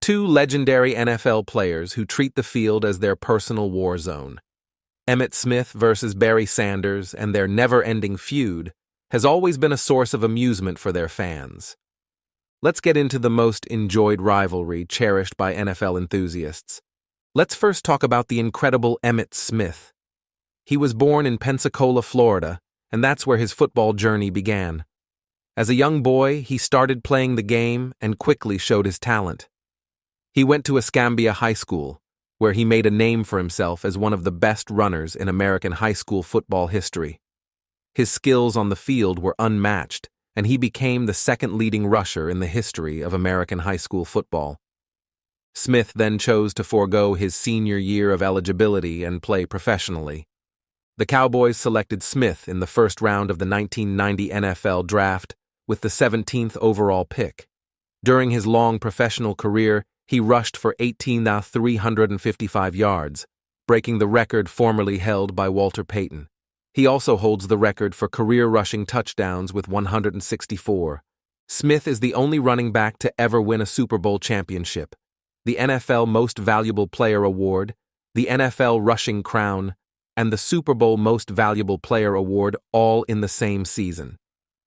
Two legendary NFL players who treat the field as their personal war zone. Emmitt Smith versus Barry Sanders and their never-ending feud has always been a source of amusement for their fans. Let's get into the most enjoyed rivalry cherished by NFL enthusiasts. Let's first talk about the incredible Emmitt Smith. He was born in Pensacola, Florida, and that's where his football journey began. As a young boy, he started playing the game and quickly showed his talent. He went to Escambia High School, where he made a name for himself as one of the best runners in American high school football history. His skills on the field were unmatched, and he became the second leading rusher in the history of American high school football. Smith then chose to forego his senior year of eligibility and play professionally. The Cowboys selected Smith in the first round of the 1990 NFL Draft with the 17th overall pick. During his long professional career, he rushed for 18,355 yards, breaking the record formerly held by Walter Payton. He also holds the record for career rushing touchdowns with 164. Smith is the only running back to ever win a Super Bowl championship, the NFL Most Valuable Player Award, the NFL Rushing Crown, and the Super Bowl Most Valuable Player Award all in the same season.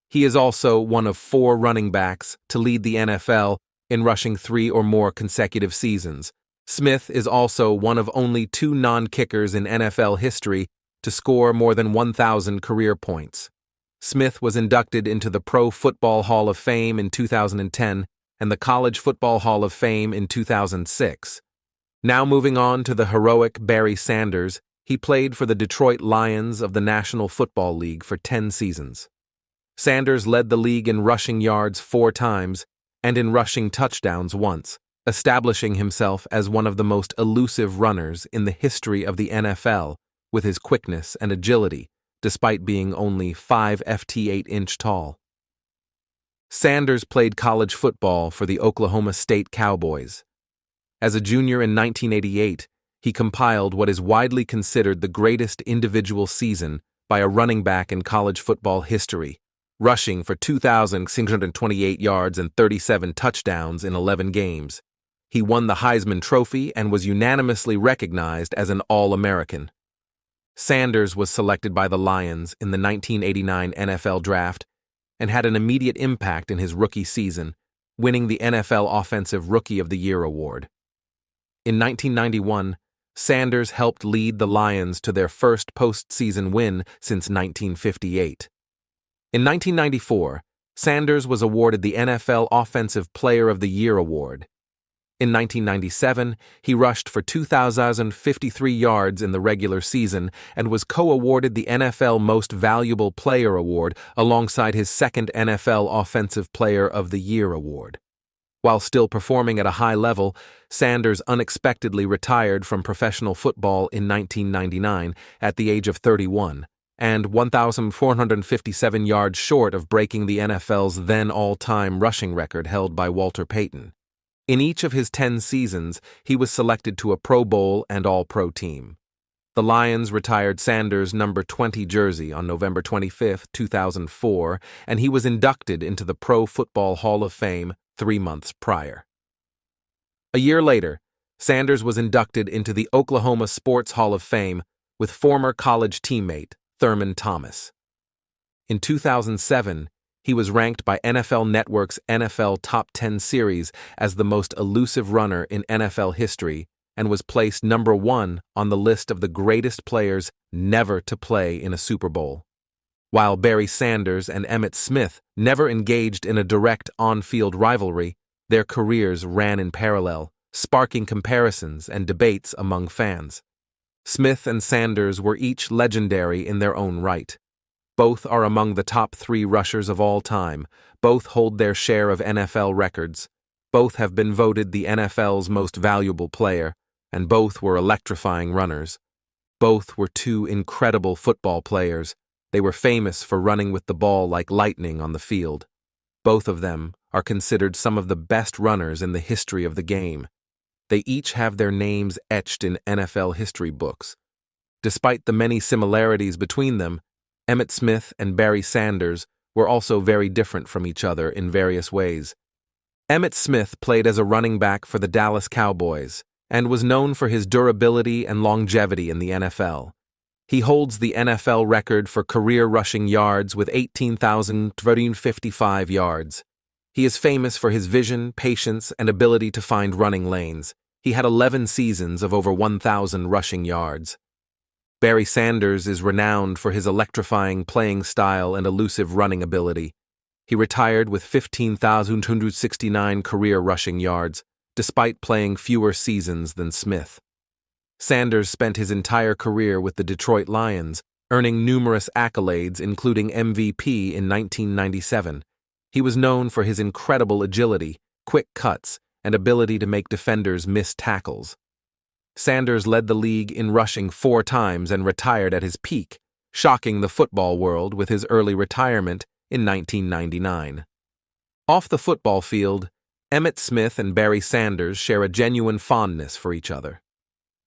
He is also one of 4 running backs to lead the NFL in rushing 3 or more consecutive seasons. Smith is also one of only 2 non-kickers in NFL history to score more than 1,000 career points. Smith was inducted into the Pro Football Hall of Fame in 2010 and the College Football Hall of Fame in 2006. Now moving on to the heroic Barry Sanders, he played for the Detroit Lions of the National Football League for 10 seasons. Sanders led the league in rushing yards 4 times and in rushing touchdowns once, establishing himself as one of the most elusive runners in the history of the NFL with his quickness and agility, despite being only 5 ft 8-inch tall. Sanders played college football for the Oklahoma State Cowboys. As a junior in 1988, he compiled what is widely considered the greatest individual season by a running back in college football history, rushing for 2,628 yards and 37 touchdowns in 11 games. He won the Heisman Trophy and was unanimously recognized as an All-American. Sanders was selected by the Lions in the 1989 NFL Draft and had an immediate impact in his rookie season, winning the NFL Offensive Rookie of the Year award. In 1991, Sanders helped lead the Lions to their first postseason win since 1958. In 1994, Sanders was awarded the NFL Offensive Player of the Year award. In 1997, he rushed for 2,053 yards in the regular season and was co-awarded the NFL Most Valuable Player award alongside his second NFL Offensive Player of the Year award. While still performing at a high level, Sanders unexpectedly retired from professional football in 1999 at the age of 31, and 1,457 yards short of breaking the NFL's then all-time rushing record held by Walter Payton. In each of his 10 seasons, he was selected to a Pro Bowl and All-Pro team. The Lions retired Sanders' number 20 jersey on November 25, 2004, and he was inducted into the Pro Football Hall of Fame 3 months prior. A year later, Sanders was inducted into the Oklahoma Sports Hall of Fame with former college teammate Thurman Thomas. In 2007, he was ranked by NFL Network's NFL Top 10 series as the most elusive runner in NFL history and was placed number 1 on the list of the greatest players never to play in a Super Bowl. While Barry Sanders and Emmitt Smith never engaged in a direct on-field rivalry, their careers ran in parallel, sparking comparisons and debates among fans. Smith and Sanders were each legendary in their own right. Both are among the top 3 rushers of all time, both hold their share of NFL records, both have been voted the NFL's most valuable player, and both were electrifying runners. Both were 2 incredible football players. They were famous for running with the ball like lightning on the field. Both of them are considered some of the best runners in the history of the game. They each have their names etched in NFL history books. Despite the many similarities between them, Emmitt Smith and Barry Sanders were also very different from each other in various ways. Emmitt Smith played as a running back for the Dallas Cowboys and was known for his durability and longevity in the NFL. He holds the NFL record for career rushing yards with 18,255 yards. He is famous for his vision, patience, and ability to find running lanes. He had 11 seasons of over 1,000 rushing yards. Barry Sanders is renowned for his electrifying playing style and elusive running ability. He retired with 15,269 career rushing yards, despite playing fewer seasons than Smith. Sanders spent his entire career with the Detroit Lions, earning numerous accolades including MVP in 1997. He was known for his incredible agility, quick cuts, and ability to make defenders miss tackles. Sanders led the league in rushing 4 times and retired at his peak, shocking the football world with his early retirement in 1999. Off the football field, Emmitt Smith and Barry Sanders share a genuine fondness for each other.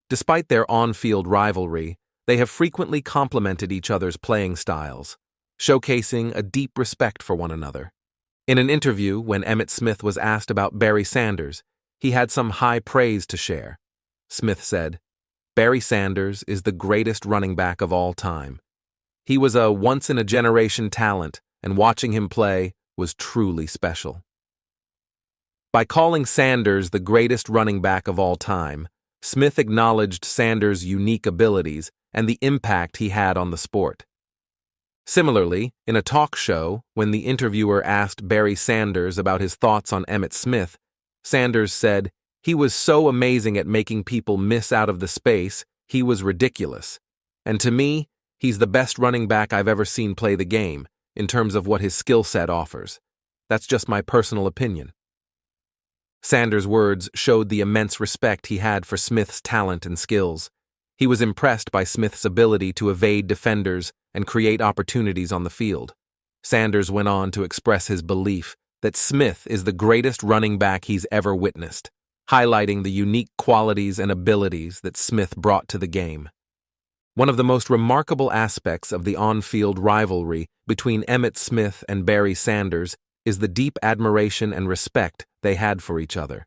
Despite their on-field rivalry, they have frequently complemented each other's playing styles, showcasing a deep respect for one another. In an interview, when Emmitt Smith was asked about Barry Sanders, he had some high praise to share. Smith said, "Barry Sanders is the greatest running back of all time. He was a once-in-a-generation talent, and watching him play was truly special." By calling Sanders the greatest running back of all time, Smith acknowledged Sanders' unique abilities and the impact he had on the sport. Similarly, in a talk show, when the interviewer asked Barry Sanders about his thoughts on Emmitt Smith, Sanders said, "He was so amazing at making people miss out of the space, he was ridiculous. And to me, he's the best running back I've ever seen play the game, in terms of what his skill set offers. That's just my personal opinion." Sanders' words showed the immense respect he had for Smith's talent and skills. He was impressed by Smith's ability to evade defenders and create opportunities on the field. Sanders went on to express his belief that Smith is the greatest running back he's ever witnessed, highlighting the unique qualities and abilities that Smith brought to the game. One of the most remarkable aspects of the on-field rivalry between Emmitt Smith and Barry Sanders is the deep admiration and respect they had for each other.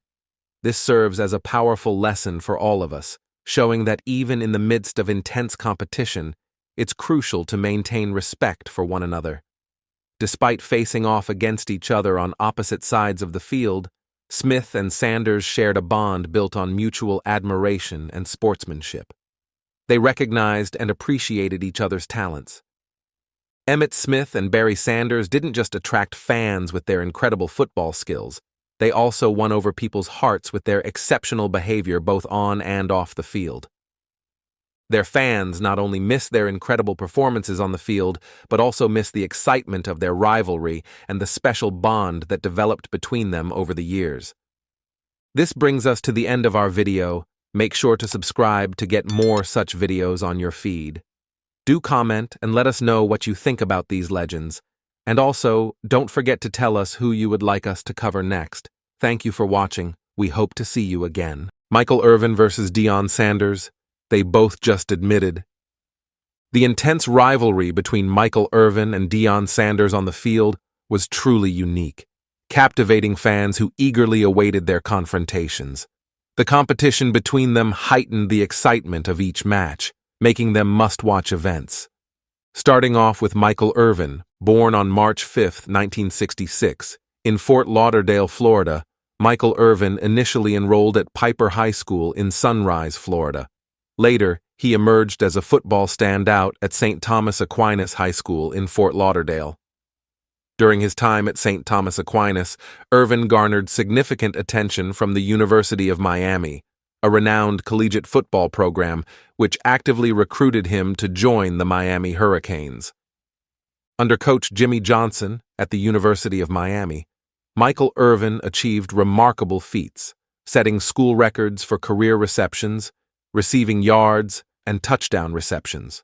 This serves as a powerful lesson for all of us, showing that even in the midst of intense competition, it's crucial to maintain respect for one another. Despite facing off against each other on opposite sides of the field, Smith and Sanders shared a bond built on mutual admiration and sportsmanship. They recognized and appreciated each other's talents. Emmitt Smith and Barry Sanders didn't just attract fans with their incredible football skills, they also won over people's hearts with their exceptional behavior both on and off the field. Their fans not only miss their incredible performances on the field, but also miss the excitement of their rivalry and the special bond that developed between them over the years. This brings us to the end of our video. Make sure to subscribe to get more such videos on your feed. Do comment and let us know what you think about these legends. And also, don't forget to tell us who you would like us to cover next. Thank you for watching. We hope to see you again. Michael Irvin versus Deion Sanders. They both just admitted. The intense rivalry between Michael Irvin and Deion Sanders on the field was truly unique, captivating fans who eagerly awaited their confrontations. The competition between them heightened the excitement of each match, making them must-watch events. Starting off with Michael Irvin, born on March 5, 1966, in Fort Lauderdale, Florida. Michael Irvin initially enrolled at Piper High School in Sunrise, Florida. Later, he emerged as a football standout at St. Thomas Aquinas High School in Fort Lauderdale. During his time at St. Thomas Aquinas, Irvin garnered significant attention from the University of Miami, a renowned collegiate football program which actively recruited him to join the Miami Hurricanes. Under coach Jimmy Johnson at the University of Miami, Michael Irvin achieved remarkable feats, setting school records for career receptions, receiving yards, and touchdown receptions.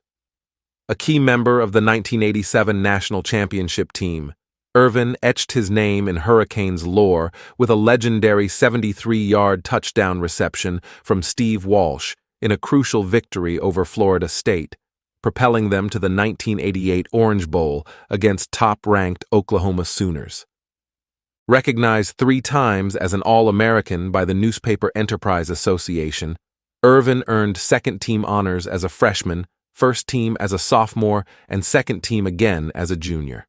A key member of the 1987 national championship team, Irvin etched his name in Hurricanes lore with a legendary 73-yard touchdown reception from Steve Walsh in a crucial victory over Florida State, propelling them to the 1988 Orange Bowl against top-ranked Oklahoma Sooners. Recognized 3 times as an All-American by the Newspaper Enterprise Association, Irvin earned second-team honors as a freshman, first team as a sophomore, and second team again as a junior.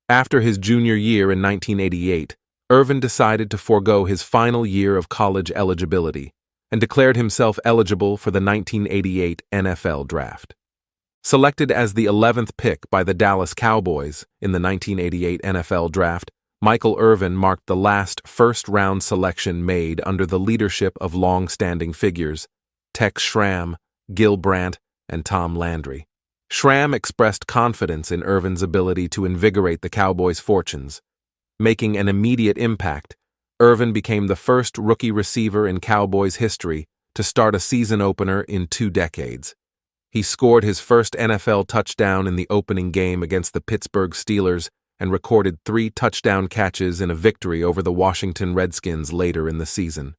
After his junior year in 1988, Irvin decided to forego his final year of college eligibility and declared himself eligible for the 1988 NFL Draft. Selected as the 11th pick by the Dallas Cowboys in the 1988 NFL Draft, Michael Irvin marked the last first-round selection made under the leadership of long-standing figures, Tex Schramm, Gil Brandt, and Tom Landry. Schramm expressed confidence in Irvin's ability to invigorate the Cowboys' fortunes. Making an immediate impact, Irvin became the first rookie receiver in Cowboys history to start a season opener in 2 decades. He scored his first NFL touchdown in the opening game against the Pittsburgh Steelers and recorded 3 touchdown catches in a victory over the Washington Redskins later in the season.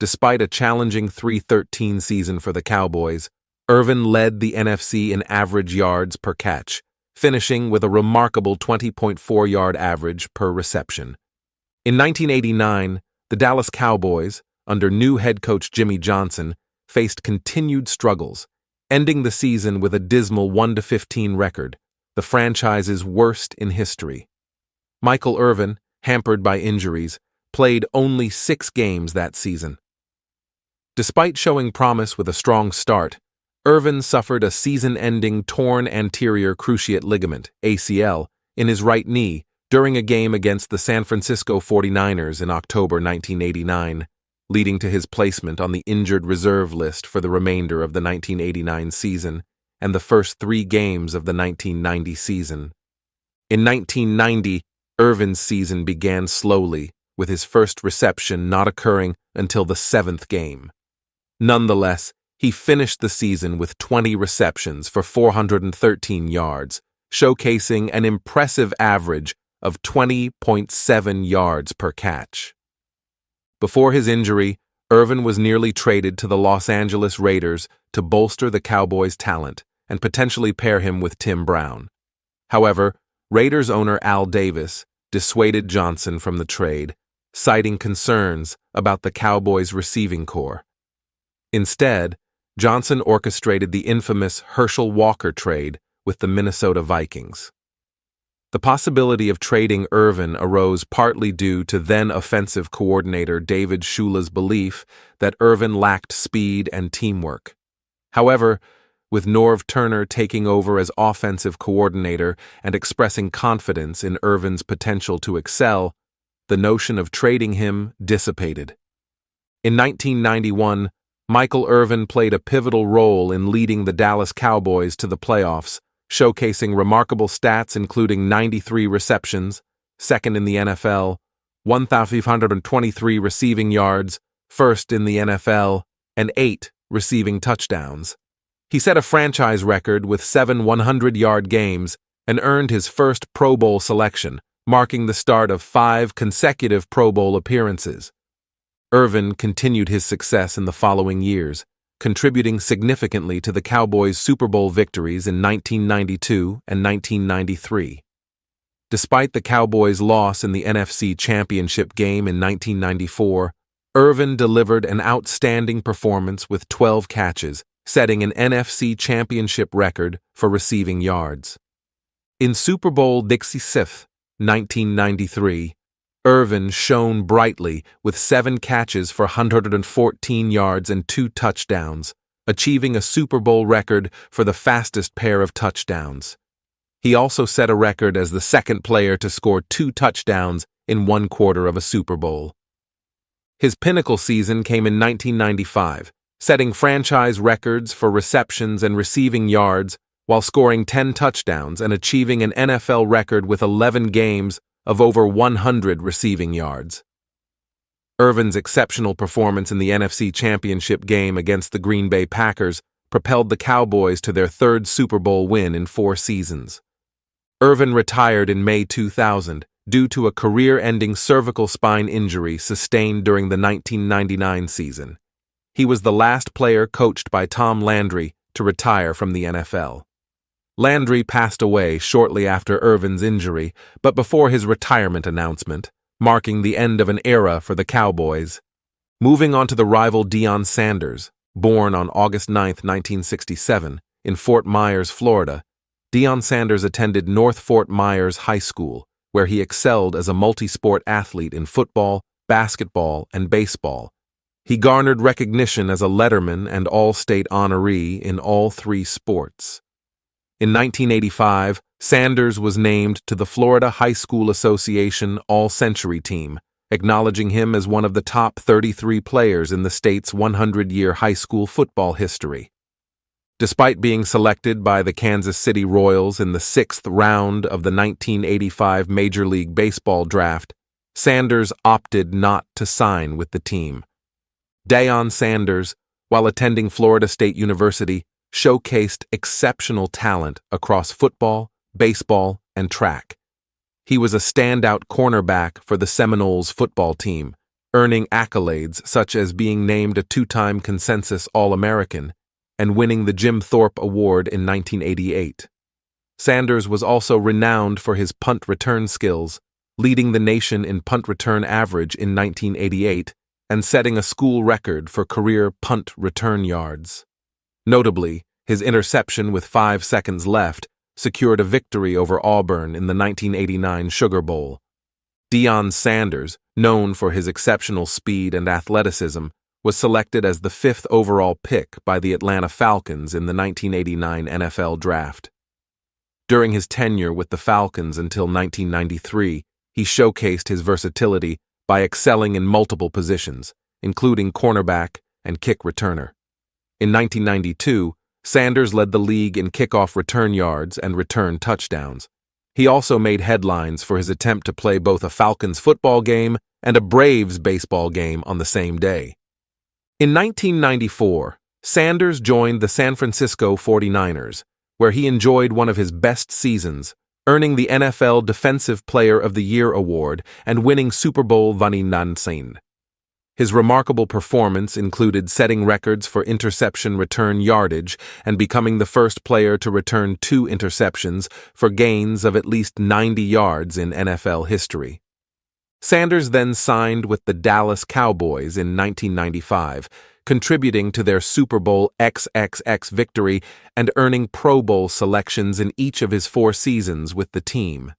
Despite a challenging 3-13 season for the Cowboys, Irvin led the NFC in average yards per catch, finishing with a remarkable 20.4-yard average per reception. In 1989, the Dallas Cowboys, under new head coach Jimmy Johnson, faced continued struggles, ending the season with a dismal 1-15 record, the franchise's worst in history. Michael Irvin, hampered by injuries, played only 6 games that season. Despite showing promise with a strong start, Irvin suffered a season-ending torn anterior cruciate ligament, ACL, in his right knee during a game against the San Francisco 49ers in October 1989, leading to his placement on the injured reserve list for the remainder of the 1989 season and the first 3 games of the 1990 season. In 1990, Irvin's season began slowly, with his first reception not occurring until the 7th game. Nonetheless, he finished the season with 20 receptions for 413 yards, showcasing an impressive average of 20.7 yards per catch. Before his injury, Irvin was nearly traded to the Los Angeles Raiders to bolster the Cowboys' talent and potentially pair him with Tim Brown. However, Raiders owner Al Davis dissuaded Johnson from the trade, citing concerns about the Cowboys' receiving corps. Instead, Johnson orchestrated the infamous Herschel Walker trade with the Minnesota Vikings. The possibility of trading Irvin arose partly due to then-offensive coordinator David Shula's belief that Irvin lacked speed and teamwork. However, with Norv Turner taking over as offensive coordinator and expressing confidence in Irvin's potential to excel, the notion of trading him dissipated. In 1991, Michael Irvin played a pivotal role in leading the Dallas Cowboys to the playoffs, showcasing remarkable stats including 93 receptions, second in the NFL, 1,523 receiving yards, first in the NFL, and 8 receiving touchdowns. He set a franchise record with 7 100-yard games and earned his first Pro Bowl selection, marking the start of 5 consecutive Pro Bowl appearances. Irvin continued his success in the following years, contributing significantly to the Cowboys' Super Bowl victories in 1992 and 1993. Despite the Cowboys' loss in the NFC Championship game in 1994, Irvin delivered an outstanding performance with 12 catches, setting an NFC Championship record for receiving yards. In Super Bowl XLVI, 1993, Irvin shone brightly with 7 catches for 114 yards and 2 touchdowns, achieving a Super Bowl record for the fastest pair of touchdowns. He also set a record as the second player to score 2 touchdowns in 1 quarter of a Super Bowl. His pinnacle season came in 1995, setting franchise records for receptions and receiving yards while scoring 10 touchdowns and achieving an NFL record with 11 games of over 100 receiving yards. Irvin's exceptional performance in the NFC Championship game against the Green Bay Packers propelled the Cowboys to their 3rd Super Bowl win in 4 seasons. Irvin retired in May 2000 due to a career-ending cervical spine injury sustained during the 1999 season. He was the last player coached by Tom Landry to retire from the NFL. Landry passed away shortly after Irvin's injury, but before his retirement announcement, marking the end of an era for the Cowboys. Moving on to the rival Deion Sanders, born on August 9, 1967, in Fort Myers, Florida. Deion Sanders attended North Fort Myers High School, where he excelled as a multi-sport athlete in football, basketball, and baseball. He garnered recognition as a Letterman and All-State honoree in all three sports. In 1985, Sanders was named to the Florida High School Association All-Century Team, acknowledging him as one of the top 33 players in the state's 100-year high school football history. Despite being selected by the Kansas City Royals in the 6th round of the 1985 Major League Baseball draft, Sanders opted not to sign with the team. Deion Sanders, while attending Florida State University, showcased exceptional talent across football, baseball, and track. He was a standout cornerback for the Seminoles football team, earning accolades such as being named a two-time consensus All-American and winning the Jim Thorpe Award in 1988. Sanders was also renowned for his punt return skills, leading the nation in punt return average in 1988 and setting a school record for career punt return yards. Notably, his interception with 5 seconds left secured a victory over Auburn in the 1989 Sugar Bowl. Deion Sanders, known for his exceptional speed and athleticism, was selected as the 5th overall pick by the Atlanta Falcons in the 1989 NFL Draft. During his tenure with the Falcons until 1993, he showcased his versatility by excelling in multiple positions, including cornerback and kick returner. In 1992, Sanders led the league in kickoff return yards and return touchdowns. He also made headlines for his attempt to play both a Falcons football game and a Braves baseball game on the same day. In 1994, Sanders joined the San Francisco 49ers, where he enjoyed one of his best seasons, earning the NFL Defensive Player of the Year award and winning Super Bowl XXIX. His remarkable performance included setting records for interception return yardage and becoming the first player to return 2 interceptions for gains of at least 90 yards in NFL history. Sanders then signed with the Dallas Cowboys in 1995, contributing to their Super Bowl XXX victory and earning Pro Bowl selections in each of his 4 seasons with the team.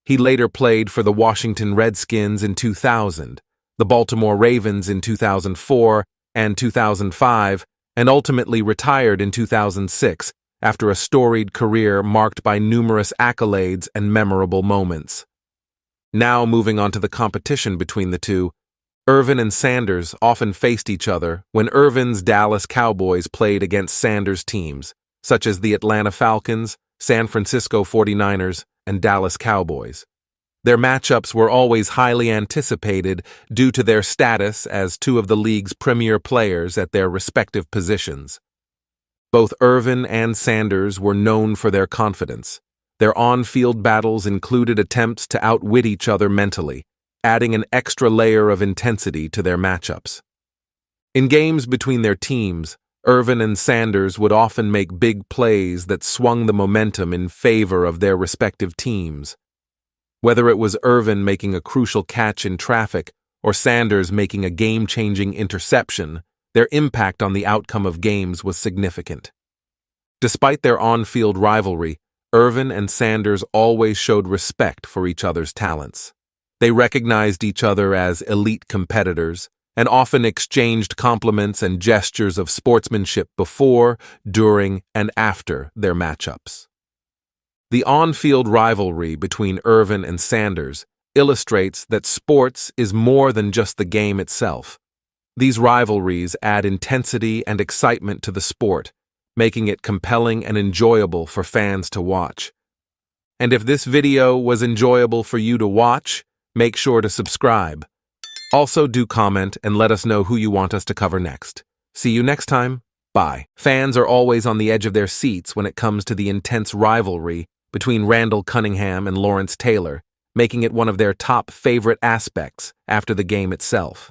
He later played for the Washington Redskins in 2000, the Baltimore Ravens in 2004 and 2005, and ultimately retired in 2006 after a storied career marked by numerous accolades and memorable moments. Now moving on to the competition between the two, Irvin and Sanders often faced each other when Irvin's Dallas Cowboys played against Sanders' teams, such as the Atlanta Falcons, San Francisco 49ers, and Dallas Cowboys. Their matchups were always highly anticipated due to their status as 2 of the league's premier players at their respective positions. Both Irvin and Sanders were known for their confidence. Their on-field battles included attempts to outwit each other mentally, adding an extra layer of intensity to their matchups. In games between their teams, Irvin and Sanders would often make big plays that swung the momentum in favor of their respective teams. Whether it was Irvin making a crucial catch in traffic or Sanders making a game-changing interception, their impact on the outcome of games was significant. Despite their on-field rivalry, Irvin and Sanders always showed respect for each other's talents. They recognized each other as elite competitors and often exchanged compliments and gestures of sportsmanship before, during, and after their matchups. The on-field rivalry between Irvin and Sanders illustrates that sports is more than just the game itself. These rivalries add intensity and excitement to the sport, making it compelling and enjoyable for fans to watch. And if this video was enjoyable for you to watch, make sure to subscribe. Also do comment and let us know who you want us to cover next. See you next time. Bye. Fans are always on the edge of their seats when it comes to the intense rivalry between Randall Cunningham and Lawrence Taylor, making it one of their top favorite aspects after the game itself.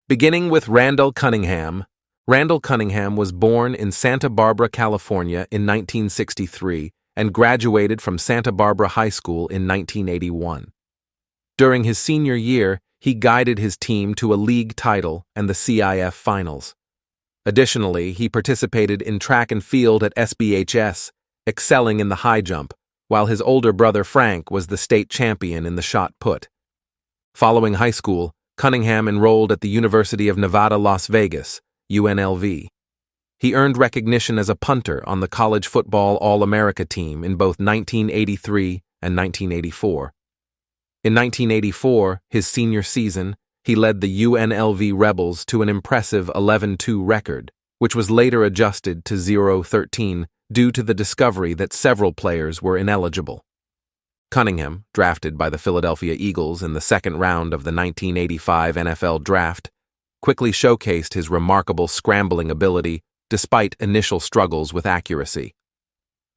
Beginning with Randall Cunningham. Randall Cunningham was born in Santa Barbara, California in 1963 and graduated from Santa Barbara High School in 1981. During his senior year, he guided his team to a league title and the CIF finals. Additionally, he participated in track and field at SBHS, excelling in the high jump, while his older brother Frank was the state champion in the shot put. Following high school, Cunningham enrolled at the University of Nevada, Las Vegas, UNLV. He earned recognition as a punter on the college football All-America team in both 1983 and 1984. In 1984, his senior season, he led the UNLV Rebels to an impressive 11-2 record, which was later adjusted to 0-13 due to the discovery that several players were ineligible. Cunningham, drafted by the Philadelphia Eagles in the second round of the 1985 NFL Draft, quickly showcased his remarkable scrambling ability despite initial struggles with accuracy.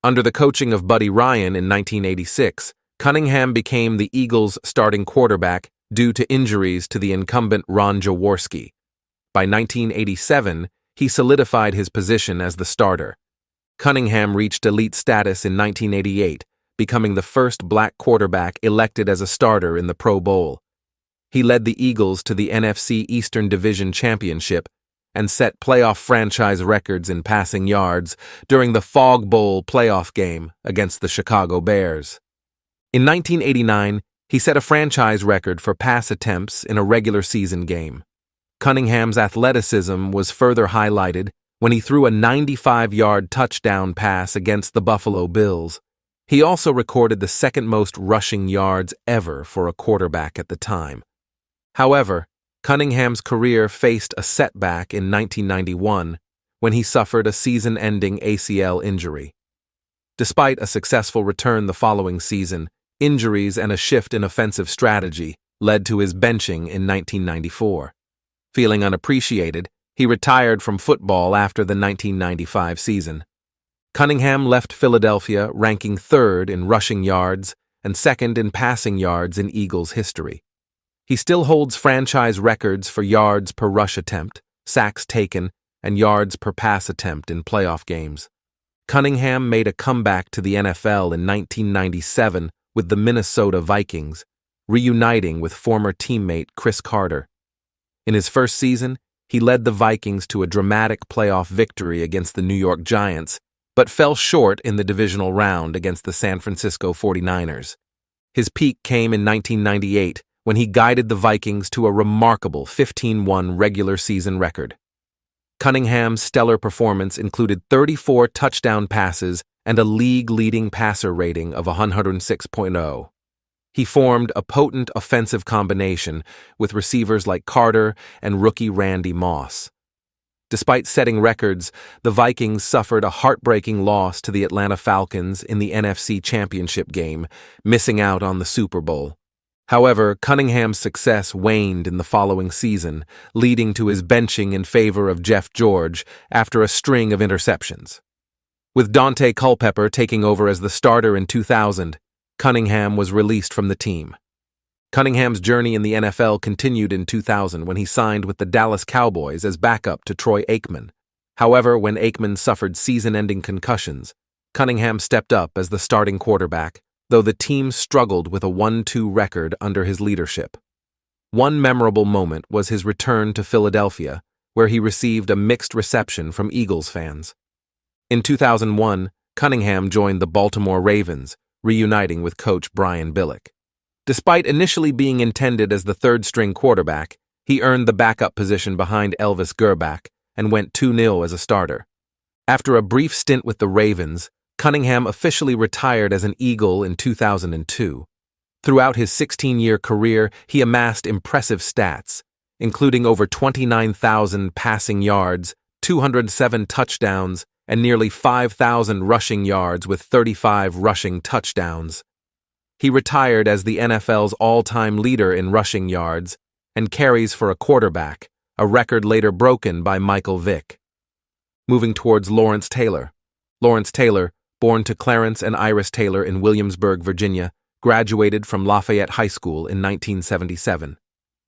Under the coaching of Buddy Ryan in 1986, Cunningham became the Eagles' starting quarterback due to injuries to the incumbent Ron Jaworski. By 1987, he solidified his position as the starter. Cunningham reached elite status in 1988, becoming the first black quarterback elected as a starter in the Pro Bowl. He led the Eagles to the NFC Eastern Division Championship and set playoff franchise records in passing yards during the Fog Bowl playoff game against the Chicago Bears. In 1989, he set a franchise record for pass attempts in a regular season game. Cunningham's athleticism was further highlighted when he threw a 95-yard touchdown pass against the Buffalo Bills. He also recorded the second most rushing yards ever for a quarterback at the time. However, Cunningham's career faced a setback in 1991 when he suffered a season-ending ACL injury. Despite a successful return the following season, injuries and a shift in offensive strategy led to his benching in 1994. Feeling unappreciated, he retired from football after the 1995 season. Cunningham left Philadelphia ranking third in rushing yards and second in passing yards in Eagles history. He still holds franchise records for yards per rush attempt, sacks taken, and yards per pass attempt in playoff games. Cunningham made a comeback to the NFL in 1997 with the Minnesota Vikings, reuniting with former teammate Chris Carter. In his first season, he led the Vikings to a dramatic playoff victory against the New York Giants, but fell short in the divisional round against the San Francisco 49ers. His peak came in 1998 when he guided the Vikings to a remarkable 15-1 regular season record. Cunningham's stellar performance included 34 touchdown passes and a league-leading passer rating of 106.0. He formed a potent offensive combination with receivers like Carter and rookie Randy Moss. Despite setting records, the Vikings suffered a heartbreaking loss to the Atlanta Falcons in the NFC Championship game, missing out on the Super Bowl. However, Cunningham's success waned in the following season, leading to his benching in favor of Jeff George after a string of interceptions. With Dante Culpepper taking over as the starter in 2000, Cunningham was released from the team. Cunningham's journey in the NFL continued in 2000 when he signed with the Dallas Cowboys as backup to Troy Aikman. However, when Aikman suffered season-ending concussions, Cunningham stepped up as the starting quarterback, though the team struggled with a 1-2 record under his leadership. One memorable moment was his return to Philadelphia, where he received a mixed reception from Eagles fans. In 2001, Cunningham joined the Baltimore Ravens, reuniting with coach Brian Billick. Despite initially being intended as the third-string quarterback, he earned the backup position behind Elvis Gerbach and went 2-0 as a starter. After a brief stint with the Ravens, Cunningham officially retired as an Eagle in 2002. Throughout his 16-year career, he amassed impressive stats, including over 29,000 passing yards, 207 touchdowns, and nearly 5,000 rushing yards with 35 rushing touchdowns. He retired as the NFL's all-time leader in rushing yards and carries for a quarterback, a record later broken by Michael Vick. Moving towards Lawrence Taylor. Lawrence Taylor, born to Clarence and Iris Taylor in Williamsburg, Virginia, graduated from Lafayette High School in 1977.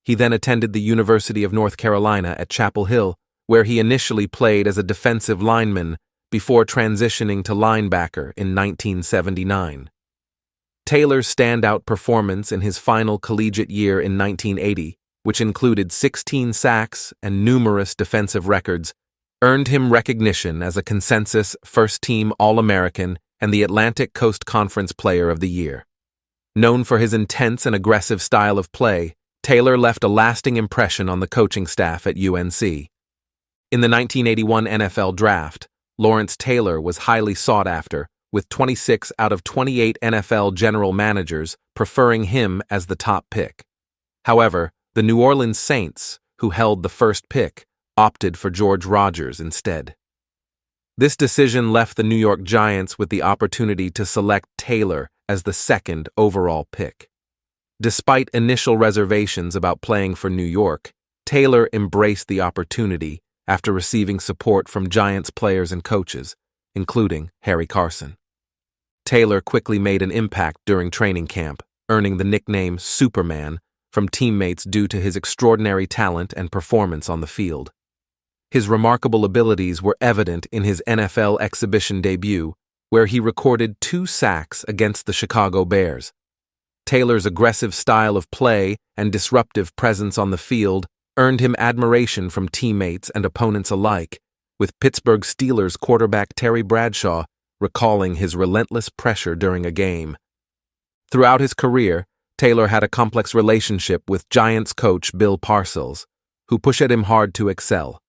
He then attended the University of North Carolina at Chapel Hill, where he initially played as a defensive lineman before transitioning to linebacker in 1979. Taylor's standout performance in his final collegiate year in 1980, which included 16 sacks and numerous defensive records, earned him recognition as a consensus first-team All-American and the Atlantic Coast Conference Player of the Year. Known for his intense and aggressive style of play, Taylor left a lasting impression on the coaching staff at UNC. In the 1981 NFL Draft, Lawrence Taylor was highly sought after, with 26 out of 28 NFL general managers preferring him as the top pick. However, the New Orleans Saints, who held the first pick, opted for George Rogers instead. This decision left the New York Giants with the opportunity to select Taylor as the second overall pick. Despite initial reservations about playing for New York, Taylor embraced the opportunity after receiving support from Giants players and coaches, including Harry Carson. Taylor quickly made an impact during training camp, earning the nickname Superman from teammates due to his extraordinary talent and performance on the field. His remarkable abilities were evident in his NFL exhibition debut, where he recorded 2 sacks against the Chicago Bears. Taylor's aggressive style of play and disruptive presence on the field earned him admiration from teammates and opponents alike, with Pittsburgh Steelers quarterback Terry Bradshaw recalling his relentless pressure during a game. Throughout his career, Taylor had a complex relationship with Giants coach Bill Parcells, who pushed him hard to excel.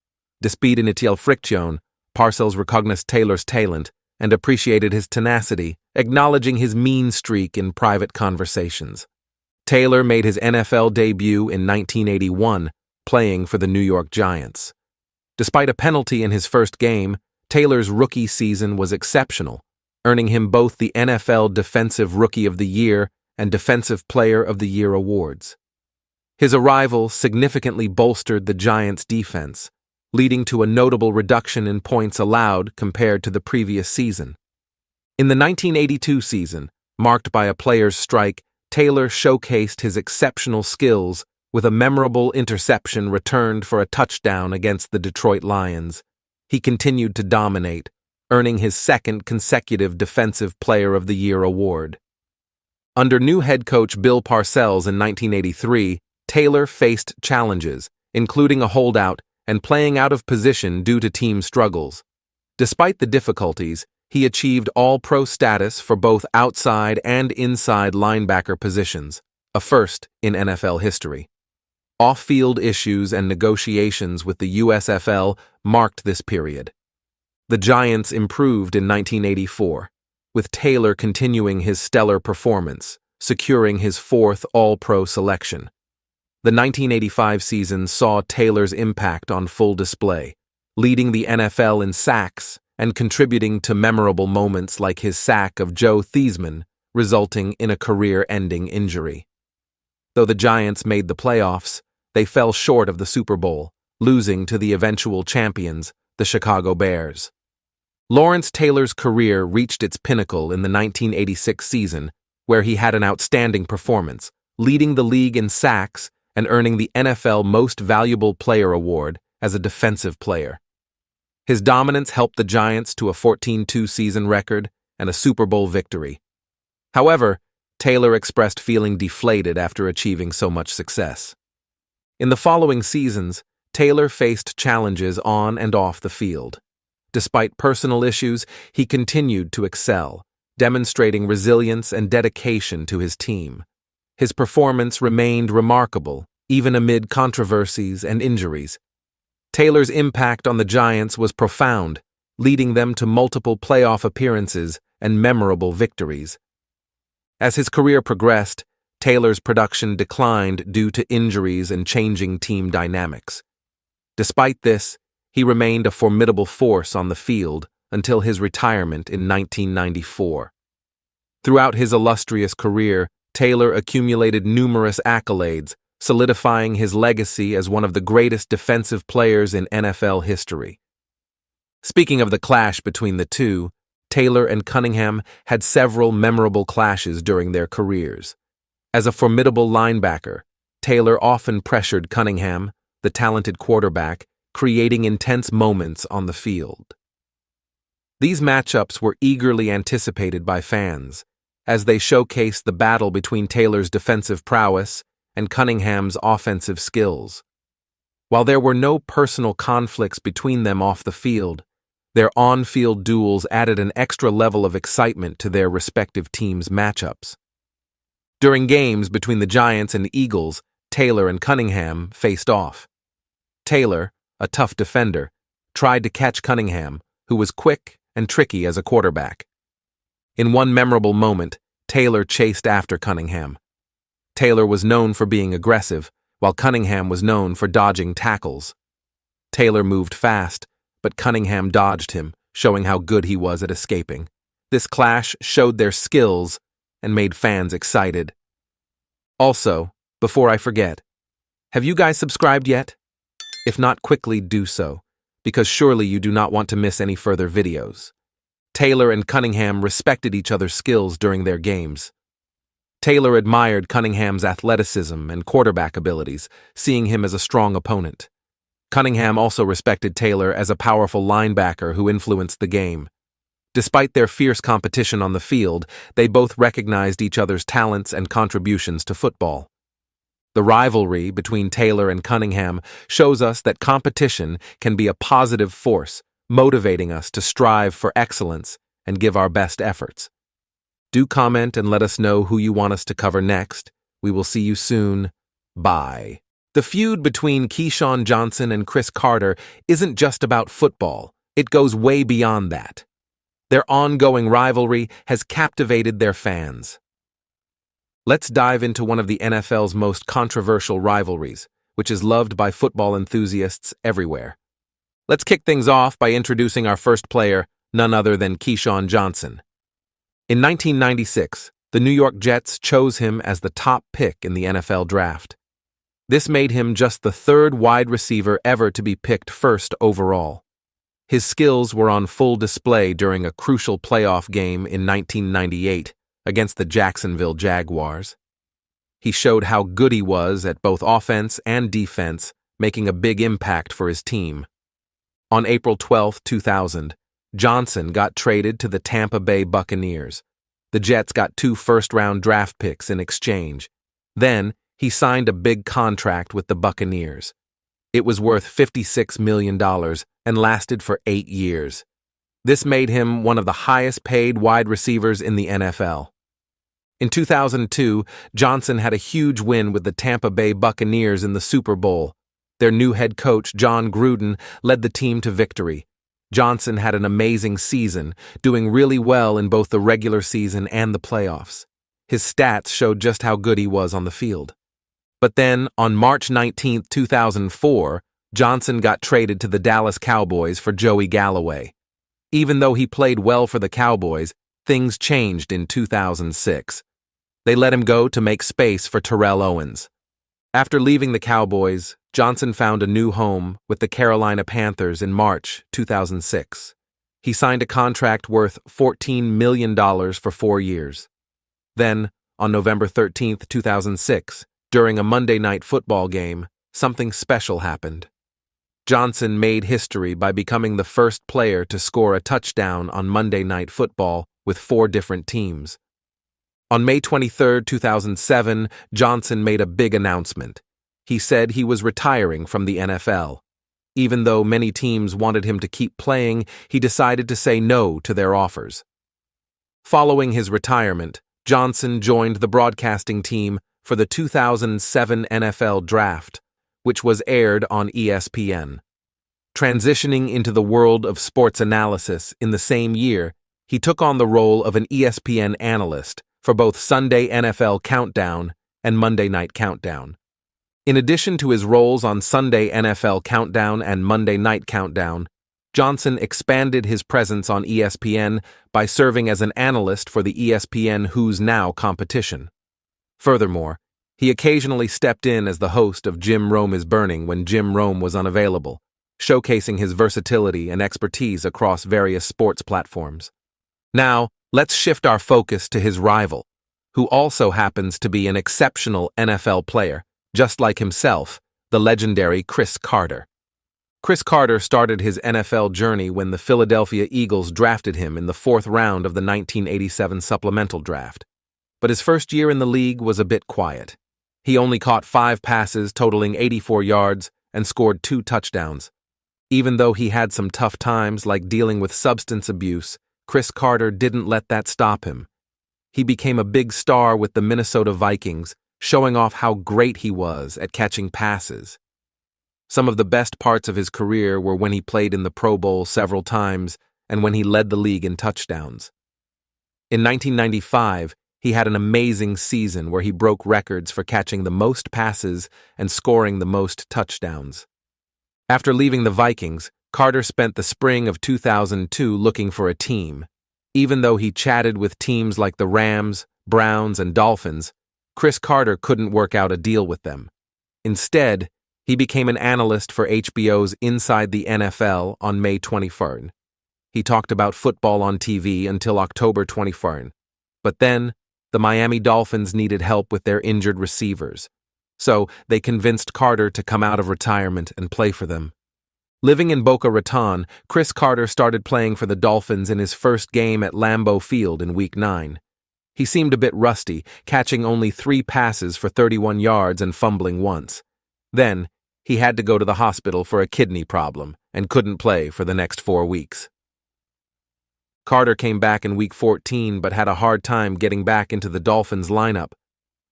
Despite initial friction, Parcells recognized Taylor's talent and appreciated his tenacity, acknowledging his mean streak in private conversations. Taylor made his NFL debut in 1981, playing for the New York Giants. Despite a penalty in his first game, Taylor's rookie season was exceptional, earning him both the NFL Defensive Rookie of the Year and Defensive Player of the Year awards. His arrival significantly bolstered the Giants' defense, leading to a notable reduction in points allowed compared to the previous season. In the 1982 season, marked by a player's strike, Taylor showcased his exceptional skills with a memorable interception returned for a touchdown against the Detroit Lions. He continued to dominate, earning his second consecutive Defensive Player of the Year award. Under new head coach Bill Parcells in 1983, Taylor faced challenges, including a holdout and playing out of position due to team struggles. Despite the difficulties, he achieved All-Pro status for both outside and inside linebacker positions, a first in NFL history. Off-field issues and negotiations with the USFL marked this period. The Giants improved in 1984, with Taylor continuing his stellar performance, securing his 4th All-Pro selection. The 1985 season saw Taylor's impact on full display, leading the NFL in sacks and contributing to memorable moments like his sack of Joe Theismann, resulting in a career-ending injury. Though the Giants made the playoffs, they fell short of the Super Bowl, losing to the eventual champions, the Chicago Bears. Lawrence Taylor's career reached its pinnacle in the 1986 season, where he had an outstanding performance, leading the league in sacks and earning the NFL Most Valuable Player award as a defensive player. His dominance helped the Giants to a 14-2 season record and a Super Bowl victory. However, Taylor expressed feeling deflated after achieving so much success. In the following seasons, Taylor faced challenges on and off the field. Despite personal issues, he continued to excel, demonstrating resilience and dedication to his team. His performance remained remarkable, even amid controversies and injuries. Taylor's impact on the Giants was profound, leading them to multiple playoff appearances and memorable victories. As his career progressed, Taylor's production declined due to injuries and changing team dynamics. Despite this, he remained a formidable force on the field until his retirement in 1994. Throughout his illustrious career, Taylor accumulated numerous accolades, solidifying his legacy as one of the greatest defensive players in NFL history. Speaking of the clash between the two, Taylor and Cunningham had several memorable clashes during their careers. As a formidable linebacker, Taylor often pressured Cunningham, the talented quarterback, creating intense moments on the field. These matchups were eagerly anticipated by fans, as they showcased the battle between Taylor's defensive prowess and Cunningham's offensive skills. While there were no personal conflicts between them off the field, their on-field duels added an extra level of excitement to their respective teams' matchups. During games between the Giants and Eagles, Taylor and Cunningham faced off. Taylor, a tough defender, tried to catch Cunningham, who was quick and tricky as a quarterback. In one memorable moment, Taylor chased after Cunningham. Taylor was known for being aggressive, while Cunningham was known for dodging tackles. Taylor moved fast, but Cunningham dodged him, showing how good he was at escaping. This clash showed their skills and made fans excited. Also, before I forget, have you guys subscribed yet? If not, quickly do so, because surely you do not want to miss any further videos. Taylor and Cunningham respected each other's skills during their games. Taylor admired Cunningham's athleticism and quarterback abilities, seeing him as a strong opponent. Cunningham also respected Taylor as a powerful linebacker who influenced the game. Despite their fierce competition on the field, they both recognized each other's talents and contributions to football. The rivalry between Taylor and Cunningham shows us that competition can be a positive force, motivating us to strive for excellence and give our best efforts. Do comment and let us know who you want us to cover next. We will see you soon. Bye. The feud between Keyshawn Johnson and Cris Carter isn't just about football. It goes way beyond that. Their ongoing rivalry has captivated their fans. Let's dive into one of the NFL's most controversial rivalries, which is loved by football enthusiasts everywhere. Let's kick things off by introducing our first player, none other than Keyshawn Johnson. In 1996, the New York Jets chose him as the top pick in the NFL draft. This made him just the third wide receiver ever to be picked first overall. His skills were on full display during a crucial playoff game in 1998 against the Jacksonville Jaguars. He showed how good he was at both offense and defense, making a big impact for his team. On April 12, 2000, Johnson got traded to the Tampa Bay Buccaneers. The Jets got 2 first-round draft picks in exchange. Then, he signed a big contract with the Buccaneers. It was worth $56 million and lasted for 8 years. This made him one of the highest-paid wide receivers in the NFL. In 2002, Johnson had a huge win with the Tampa Bay Buccaneers in the Super Bowl. Their new head coach, John Gruden, led the team to victory. Johnson had an amazing season, doing really well in both the regular season and the playoffs. His stats showed just how good he was on the field. But then, on March 19, 2004, Johnson got traded to the Dallas Cowboys for Joey Galloway. Even though he played well for the Cowboys, things changed in 2006. They let him go to make space for Terrell Owens. After leaving the Cowboys, Johnson found a new home with the Carolina Panthers in March 2006. He signed a contract worth $14 million for 4 years. Then, on November 13, 2006, during a Monday Night Football game, something special happened. Johnson made history by becoming the first player to score a touchdown on Monday Night Football with 4 different teams. On May 23, 2007, Johnson made a big announcement. He said he was retiring from the NFL. Even though many teams wanted him to keep playing, he decided to say no to their offers. Following his retirement, Johnson joined the broadcasting team for the 2007 NFL Draft, which was aired on ESPN. Transitioning into the world of sports analysis in the same year, he took on the role of an ESPN analyst for both Sunday NFL Countdown and Monday Night Countdown. In addition to his roles on Sunday NFL Countdown and Monday Night Countdown, Johnson expanded his presence on ESPN by serving as an analyst for the ESPN Who's Now competition. Furthermore, he occasionally stepped in as the host of Jim Rome is Burning when Jim Rome was unavailable, showcasing his versatility and expertise across various sports platforms. Now, let's shift our focus to his rival, who also happens to be an exceptional NFL player, just like himself, the legendary Cris Carter. Cris Carter started his NFL journey when the Philadelphia Eagles drafted him in the 4th round of the 1987 supplemental draft. but his first year in the league was a bit quiet. He only caught 5 passes totaling 84 yards and scored 2 touchdowns. Even though he had some tough times like dealing with substance abuse, Cris Carter didn't let that stop him. He became a big star with the Minnesota Vikings, showing off how great he was at catching passes. Some of the best parts of his career were when he played in the Pro Bowl several times and when he led the league in touchdowns. In 1995, he had an amazing season where he broke records for catching the most passes and scoring the most touchdowns. After leaving the Vikings, Carter spent the spring of 2002 looking for a team. Even though he chatted with teams like the Rams, Browns, and Dolphins, Cris Carter couldn't work out a deal with them. Instead, he became an analyst for HBO's Inside the NFL on May 21st. He talked about football on TV until October 21st. But then, the Miami Dolphins needed help with their injured receivers. So, they convinced Carter to come out of retirement and play for them. Living in Boca Raton, Cris Carter started playing for the Dolphins in his first game at Lambeau Field in Week 9. He seemed a bit rusty, catching only 3 passes for 31 yards and fumbling once. Then, he had to go to the hospital for a kidney problem and couldn't play for the next 4 weeks. Carter came back in Week 14 but had a hard time getting back into the Dolphins lineup.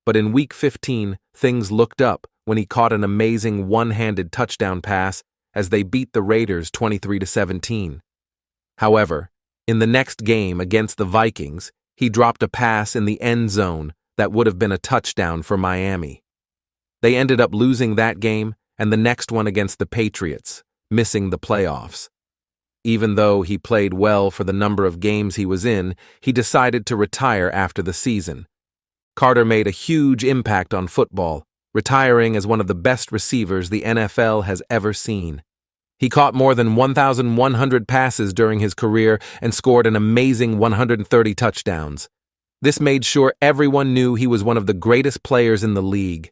But in Week 15, things looked up when he caught an amazing one-handed touchdown pass as they beat the Raiders 23-17. However, in the next game against the Vikings, he dropped a pass in the end zone that would have been a touchdown for Miami. They ended up losing that game and the next one against the Patriots, missing the playoffs. Even though he played well for the number of games he was in, he decided to retire after the season. Carter made a huge impact on football, retiring as one of the best receivers the NFL has ever seen. He caught more than 1,100 passes during his career and scored an amazing 130 touchdowns. This made sure everyone knew he was one of the greatest players in the league.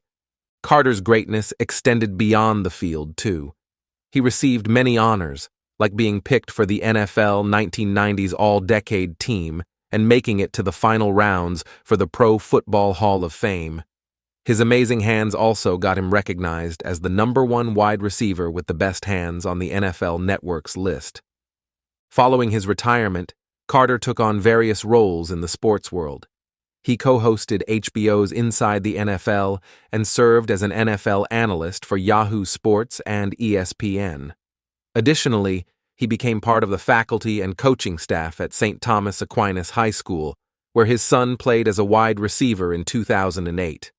Carter's greatness extended beyond the field, too. He received many honors, like being picked for the NFL 1990s All-Decade Team and making it to the final rounds for the Pro Football Hall of Fame. His amazing hands also got him recognized as the #1 wide receiver with the best hands on the NFL Network's list. Following his retirement, Carter took on various roles in the sports world. He co-hosted HBO's Inside the NFL and served as an NFL analyst for Yahoo Sports and ESPN. Additionally, he became part of the faculty and coaching staff at St. Thomas Aquinas High School, where his son played as a wide receiver in 2008.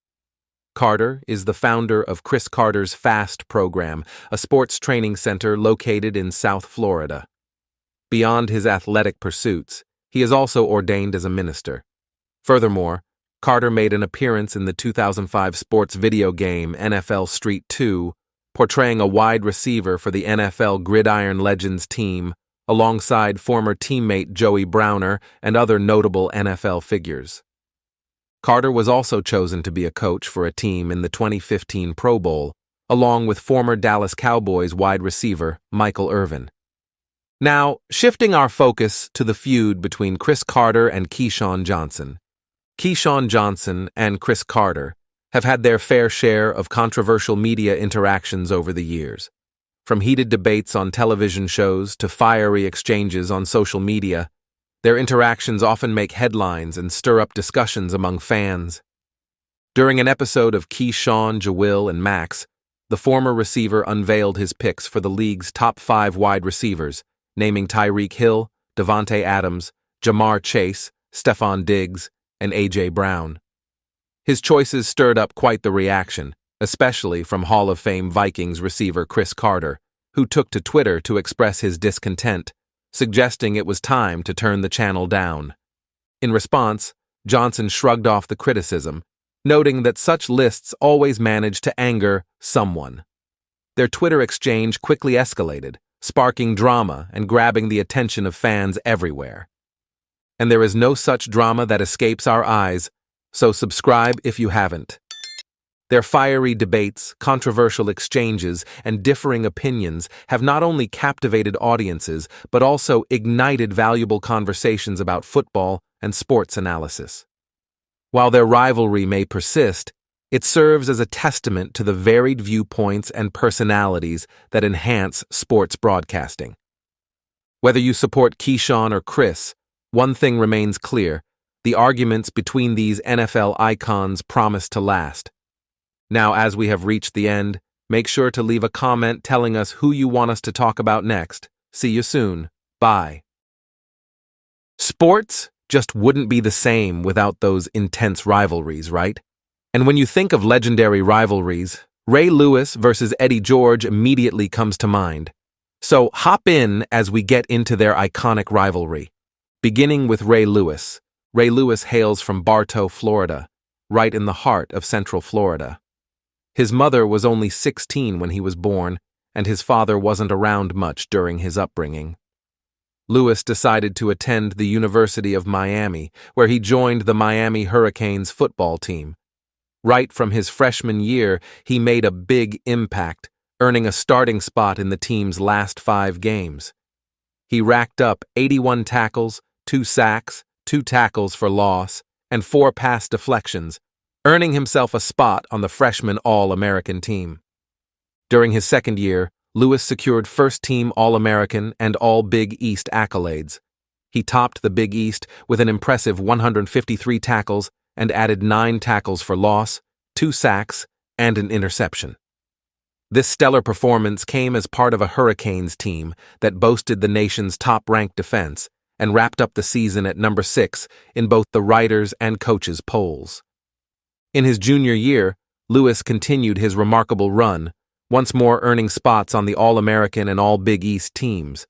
Carter is the founder of Cris Carter's FAST program, a sports training center located in South Florida. Beyond his athletic pursuits, he is also ordained as a minister. Furthermore, Carter made an appearance in the 2005 sports video game NFL Street 2, portraying a wide receiver for the NFL Gridiron Legends team, alongside former teammate Joey Browner and other notable NFL figures. Carter was also chosen to be a coach for a team in the 2015 Pro Bowl, along with former Dallas Cowboys wide receiver Michael Irvin. Now, shifting our focus to the feud between Cris Carter and Keyshawn Johnson. Keyshawn Johnson and Cris Carter have had their fair share of controversial media interactions over the years. From heated debates on television shows to fiery exchanges on social media, their interactions often make headlines and stir up discussions among fans. During an episode of Keyshawn, Jawil, and Max, the former receiver unveiled his picks for the league's top 5 wide receivers, naming Tyreek Hill, Devontae Adams, Jamar Chase, Stephon Diggs, and A.J. Brown. His choices stirred up quite the reaction, especially from Hall of Fame Vikings receiver Cris Carter, who took to Twitter to express his discontent, suggesting it was time to turn the channel down. In response, Johnson shrugged off the criticism, noting that such lists always manage to anger someone. Their Twitter exchange quickly escalated, sparking drama and grabbing the attention of fans everywhere. And there is no such drama that escapes our eyes, so subscribe if you haven't. Their fiery debates, controversial exchanges, and differing opinions have not only captivated audiences, but also ignited valuable conversations about football and sports analysis. While their rivalry may persist, it serves as a testament to the varied viewpoints and personalities that enhance sports broadcasting. Whether you support Keyshawn or Chris, one thing remains clear: the arguments between these NFL icons promise to last. Now, as we have reached the end, make sure to leave a comment telling us who you want us to talk about next. See you soon. Bye. Sports just wouldn't be the same without those intense rivalries, right? And when you think of legendary rivalries, Ray Lewis versus Eddie George immediately comes to mind. So hop in as we get into their iconic rivalry. Beginning with Ray Lewis. Ray Lewis hails from Bartow, Florida, right in the heart of Central Florida. His mother was only 16 when he was born, and his father wasn't around much during his upbringing. Lewis decided to attend the University of Miami, where he joined the Miami Hurricanes football team. Right from his freshman year, he made a big impact, earning a starting spot in the team's last 5 games. He racked up 81 tackles, 2 sacks, 2 tackles for loss, and 4 pass deflections, earning himself a spot on the freshman All-American team. During his second year, Lewis secured first-team All-American and All-Big East accolades. He topped the Big East with an impressive 153 tackles and added 9 tackles for loss, 2 sacks, and an interception. This stellar performance came as part of a Hurricanes team that boasted the nation's top-ranked defense and wrapped up the season at number 6 in both the writers' and coaches' polls. In his junior year, Lewis continued his remarkable run, once more earning spots on the All-American and All-Big East teams.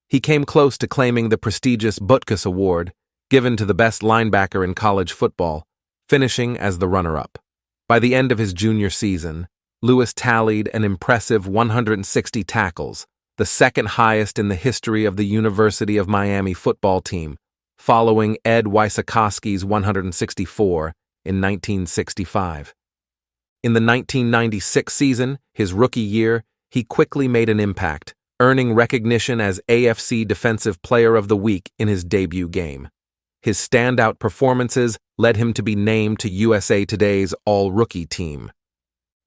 He came close to claiming the prestigious Butkus Award, given to the best linebacker in college football, finishing as the runner-up. By the end of his junior season, Lewis tallied an impressive 160 tackles, the second highest in the history of the University of Miami football team, following Ed Wysokowski's 164 in 1965. In the 1996 season, his rookie year, he quickly made an impact, earning recognition as AFC Defensive Player of the Week in his debut game. His standout performances led him to be named to USA Today's All-Rookie team.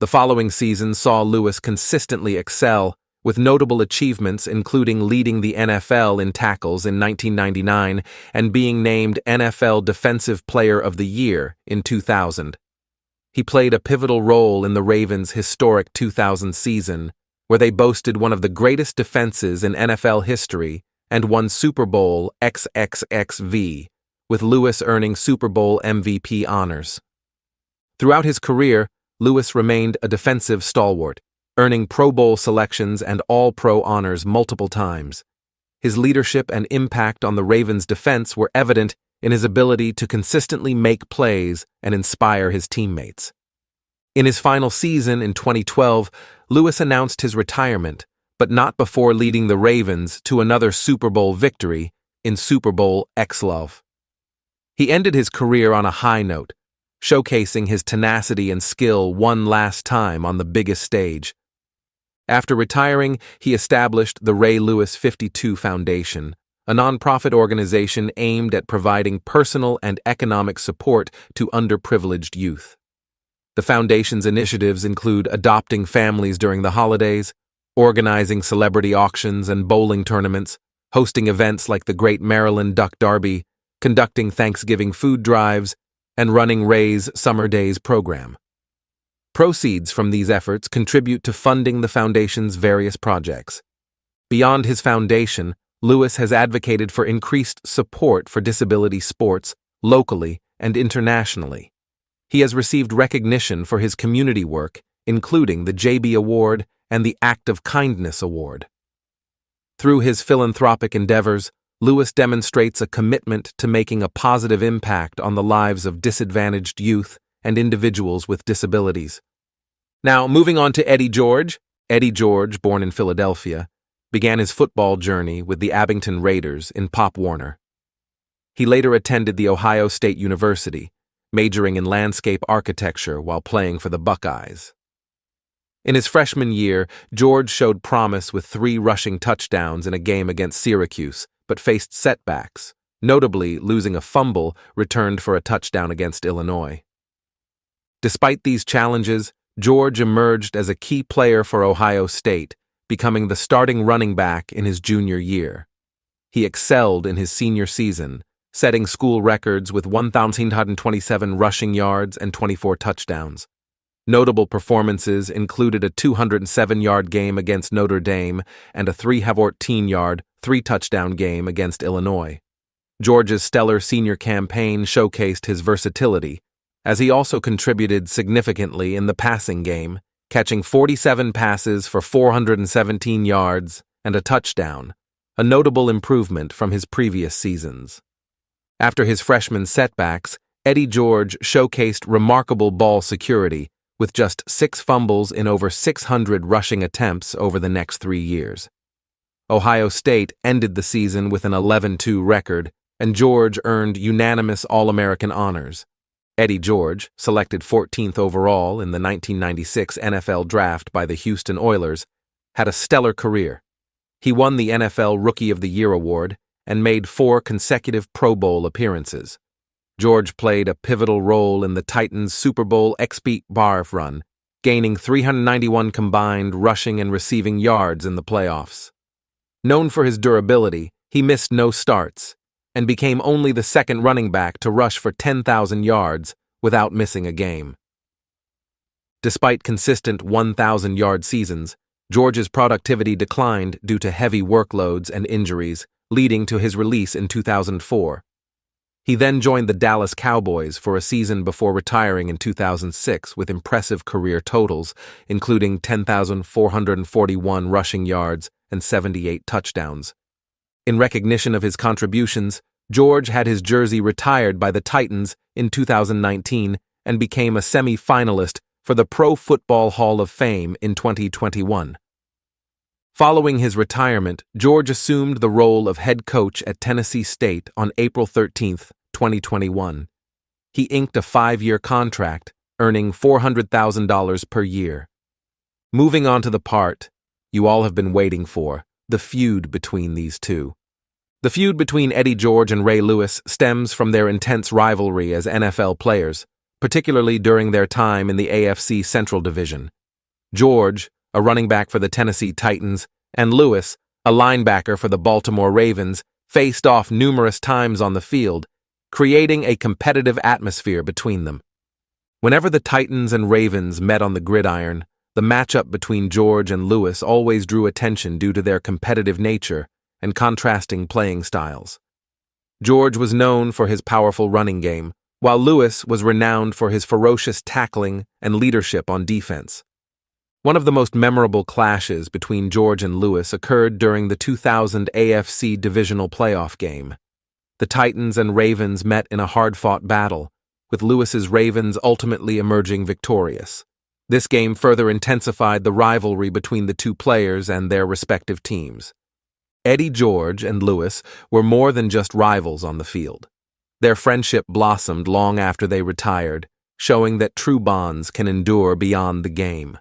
The following season saw Lewis consistently excel, with notable achievements including leading the NFL in tackles in 1999 and being named NFL Defensive Player of the Year in 2000. He played a pivotal role in the Ravens' historic 2000 season, where they boasted one of the greatest defenses in NFL history and won Super Bowl XXXV, with Lewis earning Super Bowl MVP honors. Throughout his career, Lewis remained a defensive stalwart, earning Pro Bowl selections and All-Pro honors multiple times. His leadership and impact on the Ravens' defense were evident in his ability to consistently make plays and inspire his teammates. In his final season in 2012, Lewis announced his retirement, but not before leading the Ravens to another Super Bowl victory in Super Bowl XLV. He ended his career on a high note, showcasing his tenacity and skill one last time on the biggest stage. After retiring, he established the Ray Lewis 52 Foundation, a nonprofit organization aimed at providing personal and economic support to underprivileged youth. The foundation's initiatives include adopting families during the holidays, organizing celebrity auctions and bowling tournaments, hosting events like the Great Maryland Duck Derby, conducting Thanksgiving food drives, and running Ray's Summer Days program. Proceeds from these efforts contribute to funding the foundation's various projects. Beyond his foundation, Lewis has advocated for increased support for disability sports locally and internationally. He has received recognition for his community work, including the JB Award and the Act of Kindness Award. Through his philanthropic endeavors, Lewis demonstrates a commitment to making a positive impact on the lives of disadvantaged youth and individuals with disabilities. Now, moving on to Eddie George. Eddie George, born in Philadelphia, began his football journey with the Abington Raiders in Pop Warner. He later attended The Ohio State University, majoring in landscape architecture while playing for the Buckeyes. In his freshman year, George showed promise with 3 rushing touchdowns in a game against Syracuse, but faced setbacks, notably losing a fumble returned for a touchdown against Illinois. Despite these challenges, George emerged as a key player for Ohio State, becoming the starting running back in his junior year. He excelled in his senior season, setting school records with 1,127 rushing yards and 24 touchdowns. Notable performances included a 207-yard game against Notre Dame and a 314-yard, 3-touchdown game against Illinois. George's stellar senior campaign showcased his versatility, as he also contributed significantly in the passing game, catching 47 passes for 417 yards and a touchdown, a notable improvement from his previous seasons. After his freshman setbacks, Eddie George showcased remarkable ball security, with just 6 fumbles in over 600 rushing attempts over the next 3 years. Ohio State ended the season with an 11-2 record, and George earned unanimous All-American honors. Eddie George, selected 14th overall in the 1996 NFL Draft by the Houston Oilers, had a stellar career. He won the NFL Rookie of the Year award and made 4 consecutive Pro Bowl appearances. George played a pivotal role in the Titans' Super Bowl XP Barf run, gaining 391 combined rushing and receiving yards in the playoffs. Known for his durability, he missed no starts and became only the second running back to rush for 10,000 yards without missing a game. Despite consistent 1,000-yard seasons, George's productivity declined due to heavy workloads and injuries, leading to his release in 2004. He then joined the Dallas Cowboys for a season before retiring in 2006 with impressive career totals, including 10,441 rushing yards and 78 touchdowns. In recognition of his contributions, George had his jersey retired by the Titans in 2019 and became a semi-finalist for the Pro Football Hall of Fame in 2021. Following his retirement, George assumed the role of head coach at Tennessee State on April 13, 2021. He inked a 5-year contract, earning $400,000 per year. Moving on to the part you all have been waiting for, the feud between these two. The feud between Eddie George and Ray Lewis stems from their intense rivalry as NFL players, particularly during their time in the AFC Central Division. George, a running back for the Tennessee Titans, and Lewis, a linebacker for the Baltimore Ravens, faced off numerous times on the field, creating a competitive atmosphere between them. Whenever the Titans and Ravens met on the gridiron, the matchup between George and Lewis always drew attention due to their competitive nature and contrasting playing styles. George was known for his powerful running game, while Lewis was renowned for his ferocious tackling and leadership on defense. One of the most memorable clashes between George and Lewis occurred during the 2000 AFC Divisional Playoff game. The Titans and Ravens met in a hard-fought battle, with Lewis's Ravens ultimately emerging victorious. This game further intensified the rivalry between the two players and their respective teams. Eddie George and Lewis were more than just rivals on the field. Their friendship blossomed long after they retired, showing that true bonds can endure beyond the game.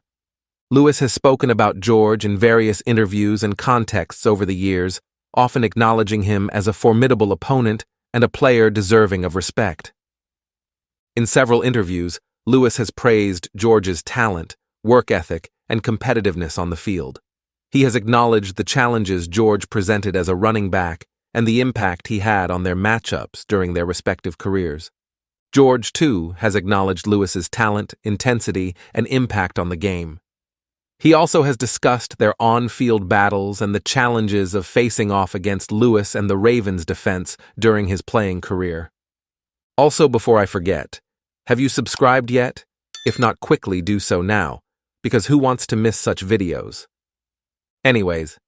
Lewis has spoken about George in various interviews and contexts over the years, often acknowledging him as a formidable opponent and a player deserving of respect. In several interviews, Lewis has praised George's talent, work ethic, and competitiveness on the field. He has acknowledged the challenges George presented as a running back and the impact he had on their matchups during their respective careers. George, too, has acknowledged Lewis's talent, intensity, and impact on the game. He also has discussed their on-field battles and the challenges of facing off against Lewis and the Ravens' defense during his playing career. Also, before I forget, have you subscribed yet? If not, quickly do so now, because who wants to miss such videos? Anyways,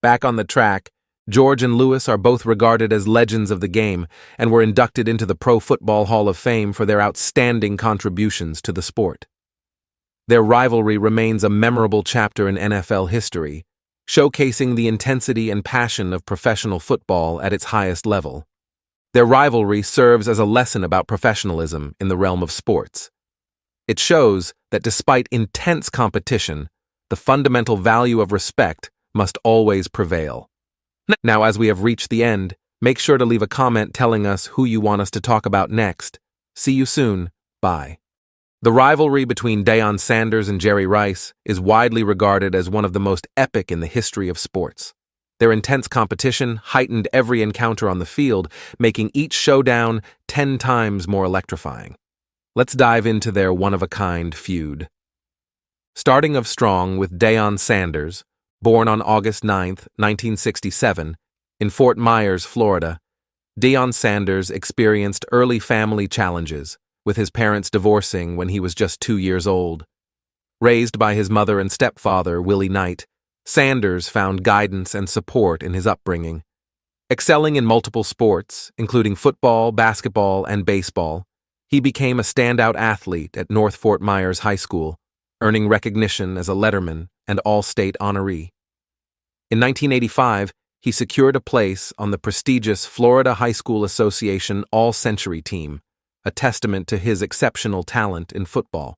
back on the track, George and Lewis are both regarded as legends of the game and were inducted into the Pro Football Hall of Fame for their outstanding contributions to the sport. Their rivalry remains a memorable chapter in NFL history, showcasing the intensity and passion of professional football at its highest level. Their rivalry serves as a lesson about professionalism in the realm of sports. It shows that despite intense competition, the fundamental value of respect must always prevail. Now, as we have reached the end, Make sure to leave a comment telling us who you want us to talk about next. See you soon. Bye. The rivalry between Deion Sanders and Jerry Rice is widely regarded as one of the most epic in the history of sports. Their intense competition heightened every encounter on the field, making each showdown 10 times more electrifying. Let's dive into their one-of-a-kind feud. Starting off strong with Deion Sanders, born on August 9, 1967, in Fort Myers, Florida, Deion Sanders experienced early family challenges, with his parents divorcing when he was just 2 years old. Raised by his mother and stepfather, Willie Knight, Sanders found guidance and support in his upbringing. Excelling in multiple sports, including football, basketball, and baseball, he became a standout athlete at North Fort Myers High School, earning recognition as a letterman and all-state honoree. In 1985, he secured a place on the prestigious Florida High School Association All-Century team, a testament to his exceptional talent in football.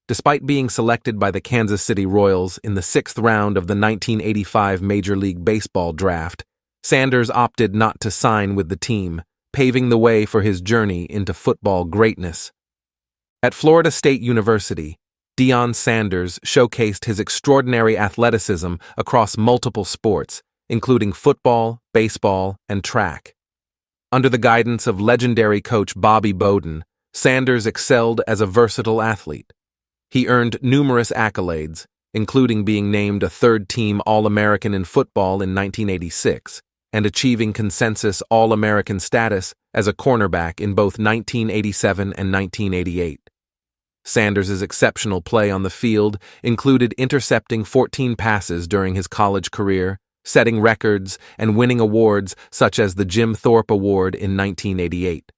Despite being selected by the Kansas City Royals in the 6th round of the 1985 Major League Baseball draft, Sanders opted not to sign with the team, paving the way for his journey into football greatness. At Florida State University, Deion Sanders showcased his extraordinary athleticism across multiple sports, including football, baseball, and track. Under the guidance of legendary coach Bobby Bowden, Sanders excelled as a versatile athlete. He earned numerous accolades, including being named a third-team All-American in football in 1986 and achieving consensus All-American status as a cornerback in both 1987 and 1988. Sanders' exceptional play on the field included intercepting 14 passes during his college career, setting records, and winning awards such as the Jim Thorpe Award in 1988.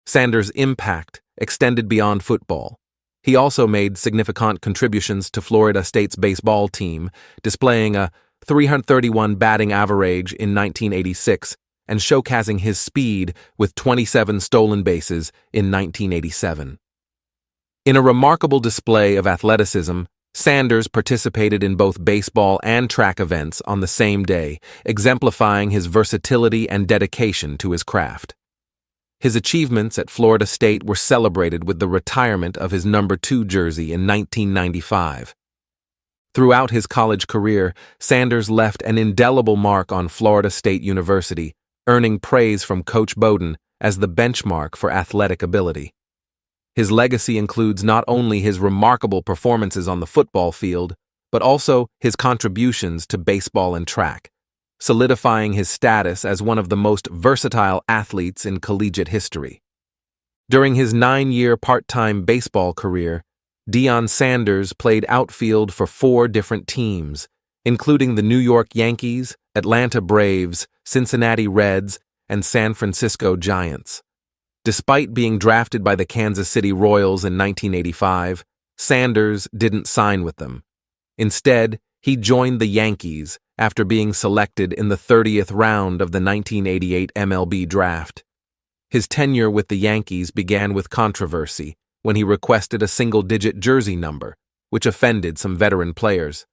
Sanders' impact extended beyond football. He also made significant contributions to Florida State's baseball team, displaying a .331 batting average in 1986 and showcasing his speed with 27 stolen bases in 1987. In a remarkable display of athleticism, Sanders participated in both baseball and track events on the same day, exemplifying his versatility and dedication to his craft. His achievements at Florida State were celebrated with the retirement of his number 2 jersey in 1995. Throughout his college career, Sanders left an indelible mark on Florida State University, earning praise from Coach Bowden as the benchmark for athletic ability. His legacy includes not only his remarkable performances on the football field, but also his contributions to baseball and track, solidifying his status as one of the most versatile athletes in collegiate history. During his 9-year part-time baseball career, Deion Sanders played outfield for 4 different teams, including the New York Yankees, Atlanta Braves, Cincinnati Reds, and San Francisco Giants. Despite being drafted by the Kansas City Royals in 1985, Sanders didn't sign with them. Instead, he joined the Yankees after being selected in the 30th round of the 1988 MLB draft. His tenure with the Yankees began with controversy when he requested a single-digit jersey number, which offended some veteran players.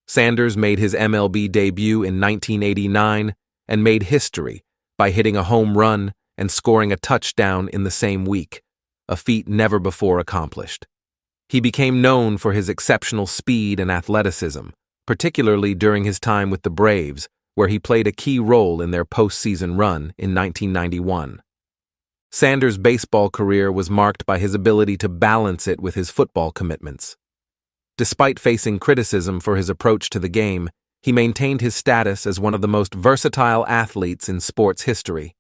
Sanders made his MLB debut in 1989 and made history by hitting a home run and scoring a touchdown in the same week, a feat never before accomplished. He became known for his exceptional speed and athleticism, particularly during his time with the Braves, where he played a key role in their postseason run in 1991. Sanders' baseball career was marked by his ability to balance it with his football commitments. Despite facing criticism for his approach to the game, he maintained his status as one of the most versatile athletes in sports history.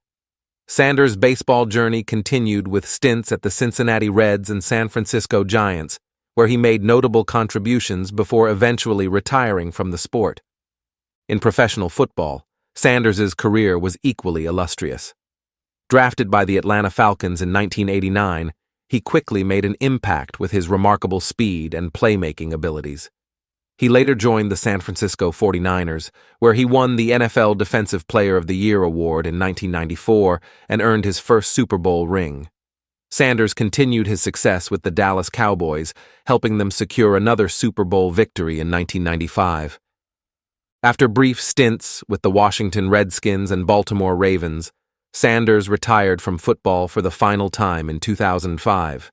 Sanders' baseball journey continued with stints at the Cincinnati Reds and San Francisco Giants, where he made notable contributions before eventually retiring from the sport. In professional football, Sanders' career was equally illustrious. Drafted by the Atlanta Falcons in 1989, he quickly made an impact with his remarkable speed and playmaking abilities. He later joined the San Francisco 49ers, where he won the NFL Defensive Player of the Year award in 1994 and earned his first Super Bowl ring. Sanders continued his success with the Dallas Cowboys, helping them secure another Super Bowl victory in 1995. After brief stints with the Washington Redskins and Baltimore Ravens, Sanders retired from football for the final time in 2005.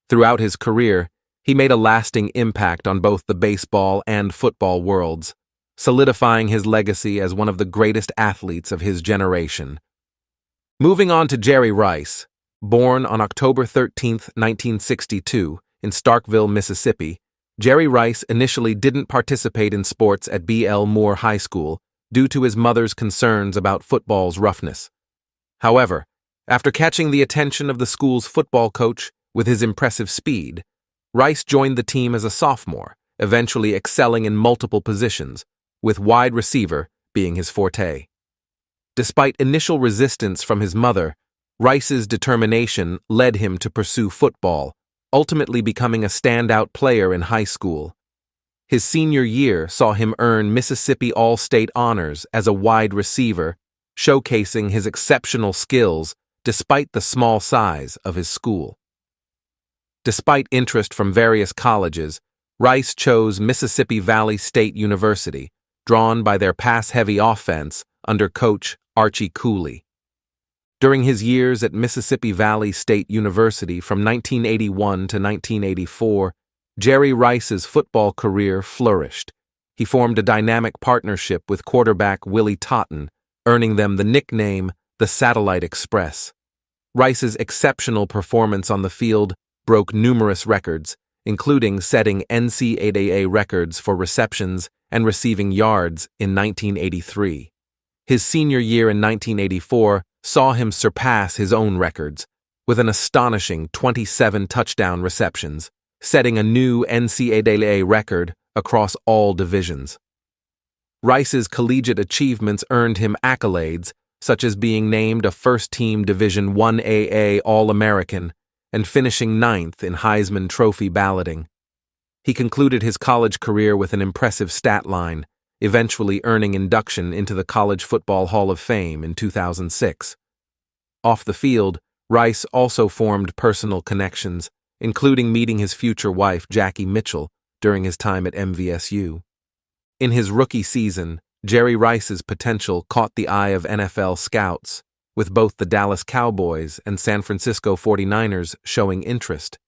Throughout his career, he made a lasting impact on both the baseball and football worlds, solidifying his legacy as one of the greatest athletes of his generation. Moving on to Jerry Rice, born on October 13, 1962, in Starkville, Mississippi, Jerry Rice initially didn't participate in sports at B.L. Moore High School due to his mother's concerns about football's roughness. However, after catching the attention of the school's football coach with his impressive speed, Rice joined the team as a sophomore, eventually excelling in multiple positions, with wide receiver being his forte. Despite initial resistance from his mother, Rice's determination led him to pursue football, ultimately becoming a standout player in high school. His senior year saw him earn Mississippi All-State honors as a wide receiver, showcasing his exceptional skills despite the small size of his school. Despite interest from various colleges, Rice chose Mississippi Valley State University, drawn by their pass-heavy offense under coach Archie Cooley. During his years at Mississippi Valley State University from 1981 to 1984, Jerry Rice's football career flourished. He formed a dynamic partnership with quarterback Willie Totten, earning them the nickname the Satellite Express. Rice's exceptional performance on the field broke numerous records, including setting NCAA records for receptions and receiving yards in 1983. His senior year in 1984 saw him surpass his own records, with an astonishing 27 touchdown receptions, setting a new NCAA record across all divisions. Rice's collegiate achievements earned him accolades such as being named a first-team Division I-AA All-American and finishing 9th in Heisman Trophy balloting. He concluded his college career with an impressive stat line, eventually earning induction into the College Football Hall of Fame in 2006. Off the field, Rice also formed personal connections, including meeting his future wife, Jackie Mitchell, during his time at MVSU. In his rookie season, Jerry Rice's potential caught the eye of NFL scouts, with both the Dallas Cowboys and San Francisco 49ers showing interest.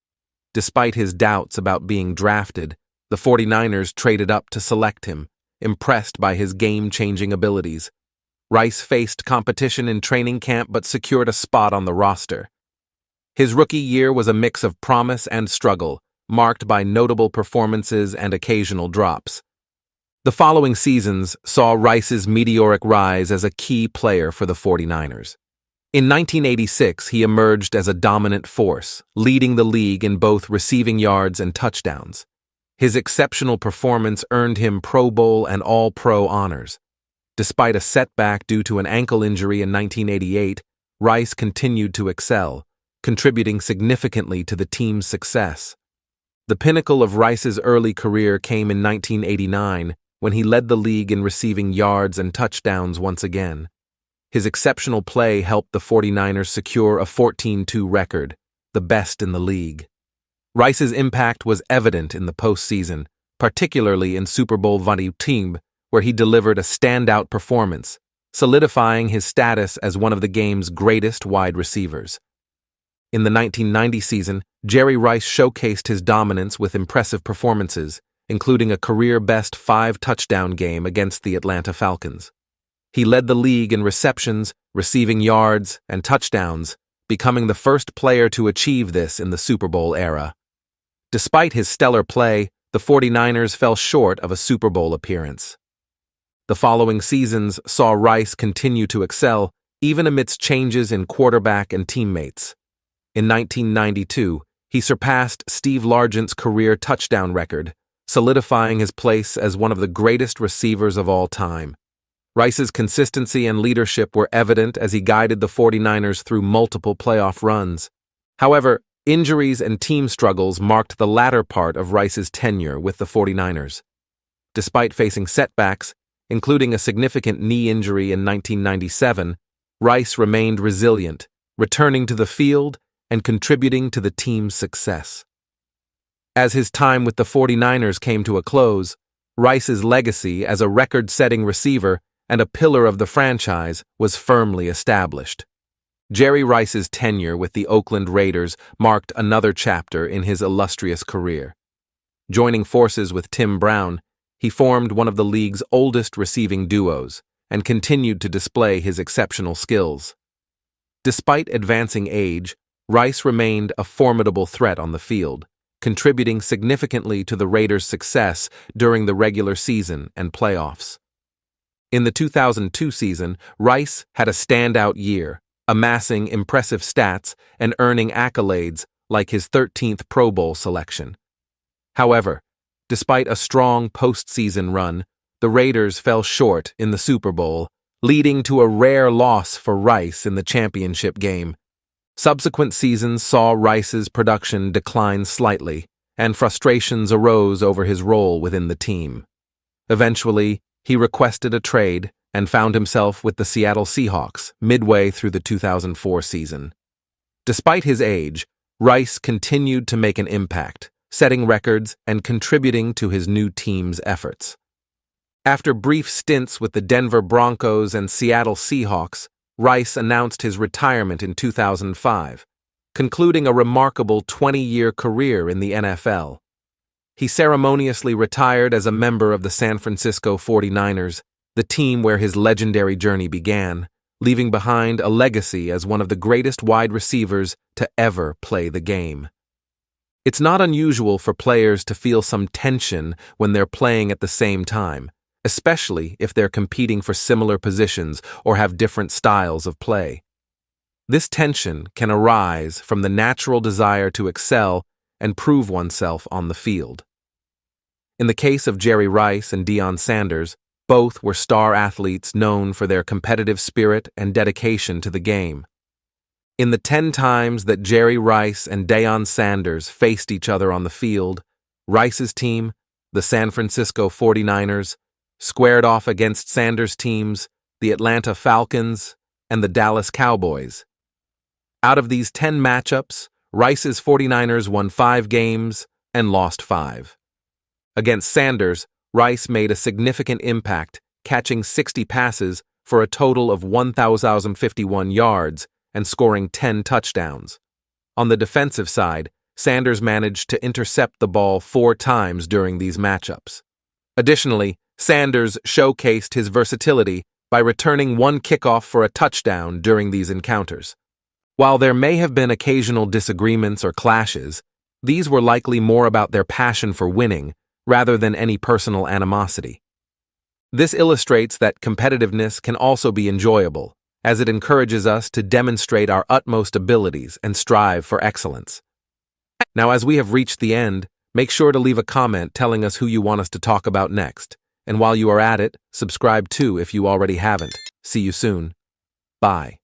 Despite his doubts about being drafted, the 49ers traded up to select him, impressed by his game-changing abilities. Rice faced competition in training camp but secured a spot on the roster. His rookie year was a mix of promise and struggle, marked by notable performances and occasional drops. The following seasons saw Rice's meteoric rise as a key player for the 49ers. In 1986, he emerged as a dominant force, leading the league in both receiving yards and touchdowns. His exceptional performance earned him Pro Bowl and All-Pro honors. Despite a setback due to an ankle injury in 1988, Rice continued to excel, contributing significantly to the team's success. The pinnacle of Rice's early career came in 1989, when he led the league in receiving yards and touchdowns once again. His exceptional play helped the 49ers secure a 14-2 record, the best in the league. Rice's impact was evident in the postseason, particularly in Super Bowl XXII, where he delivered a standout performance, solidifying his status as one of the game's greatest wide receivers. In the 1990 season, Jerry Rice showcased his dominance with impressive performances, including a career-best 5-touchdown game against the Atlanta Falcons. He led the league in receptions, receiving yards, and touchdowns, becoming the first player to achieve this in the Super Bowl era. Despite his stellar play, the 49ers fell short of a Super Bowl appearance. The following seasons saw Rice continue to excel, even amidst changes in quarterback and teammates. In 1992, he surpassed Steve Largent's career touchdown record, solidifying his place as one of the greatest receivers of all time. Rice's consistency and leadership were evident as he guided the 49ers through multiple playoff runs. However, injuries and team struggles marked the latter part of Rice's tenure with the 49ers. Despite facing setbacks, including a significant knee injury in 1997, Rice remained resilient, returning to the field and contributing to the team's success. As his time with the 49ers came to a close, Rice's legacy as a record-setting receiver and a pillar of the franchise, was firmly established. Jerry Rice's tenure with the Oakland Raiders marked another chapter in his illustrious career. Joining forces with Tim Brown, he formed one of the league's oldest receiving duos and continued to display his exceptional skills. Despite advancing age, Rice remained a formidable threat on the field, contributing significantly to the Raiders' success during the regular season and playoffs. In the 2002 season, Rice had a standout year, amassing impressive stats and earning accolades like his 13th Pro Bowl selection. However, despite a strong postseason run, the Raiders fell short in the Super Bowl, leading to a rare loss for Rice in the championship game. Subsequent seasons saw Rice's production decline slightly, and frustrations arose over his role within the team. Eventually, he requested a trade and found himself with the Seattle Seahawks midway through the 2004 season. Despite his age, Rice continued to make an impact, setting records and contributing to his new team's efforts. After brief stints with the Denver Broncos and Seattle Seahawks, Rice announced his retirement in 2005, concluding a remarkable 20-year career in the NFL. He ceremoniously retired as a member of the San Francisco 49ers, the team where his legendary journey began, leaving behind a legacy as one of the greatest wide receivers to ever play the game. It's not unusual for players to feel some tension when they're playing at the same time, especially if they're competing for similar positions or have different styles of play. This tension can arise from the natural desire to excel and prove oneself on the field. In the case of Jerry Rice and Deion Sanders, both were star athletes known for their competitive spirit and dedication to the game. In the 10 times that Jerry Rice and Deion Sanders faced each other on the field, Rice's team, the San Francisco 49ers, squared off against Sanders' teams, the Atlanta Falcons, and the Dallas Cowboys. Out of these 10 matchups, Rice's 49ers won 5 games and lost 5. Against Sanders, Rice made a significant impact, catching 60 passes for a total of 1,051 yards and scoring 10 touchdowns. On the defensive side, Sanders managed to intercept the ball 4 times during these matchups. Additionally, Sanders showcased his versatility by returning 1 kickoff for a touchdown during these encounters. While there may have been occasional disagreements or clashes, these were likely more about their passion for winning rather than any personal animosity. This illustrates that competitiveness can also be enjoyable, as it encourages us to demonstrate our utmost abilities and strive for excellence. Now, as we have reached the end, make sure to leave a comment telling us who you want us to talk about next. And while you are at it, subscribe too if you already haven't. See you soon. Bye.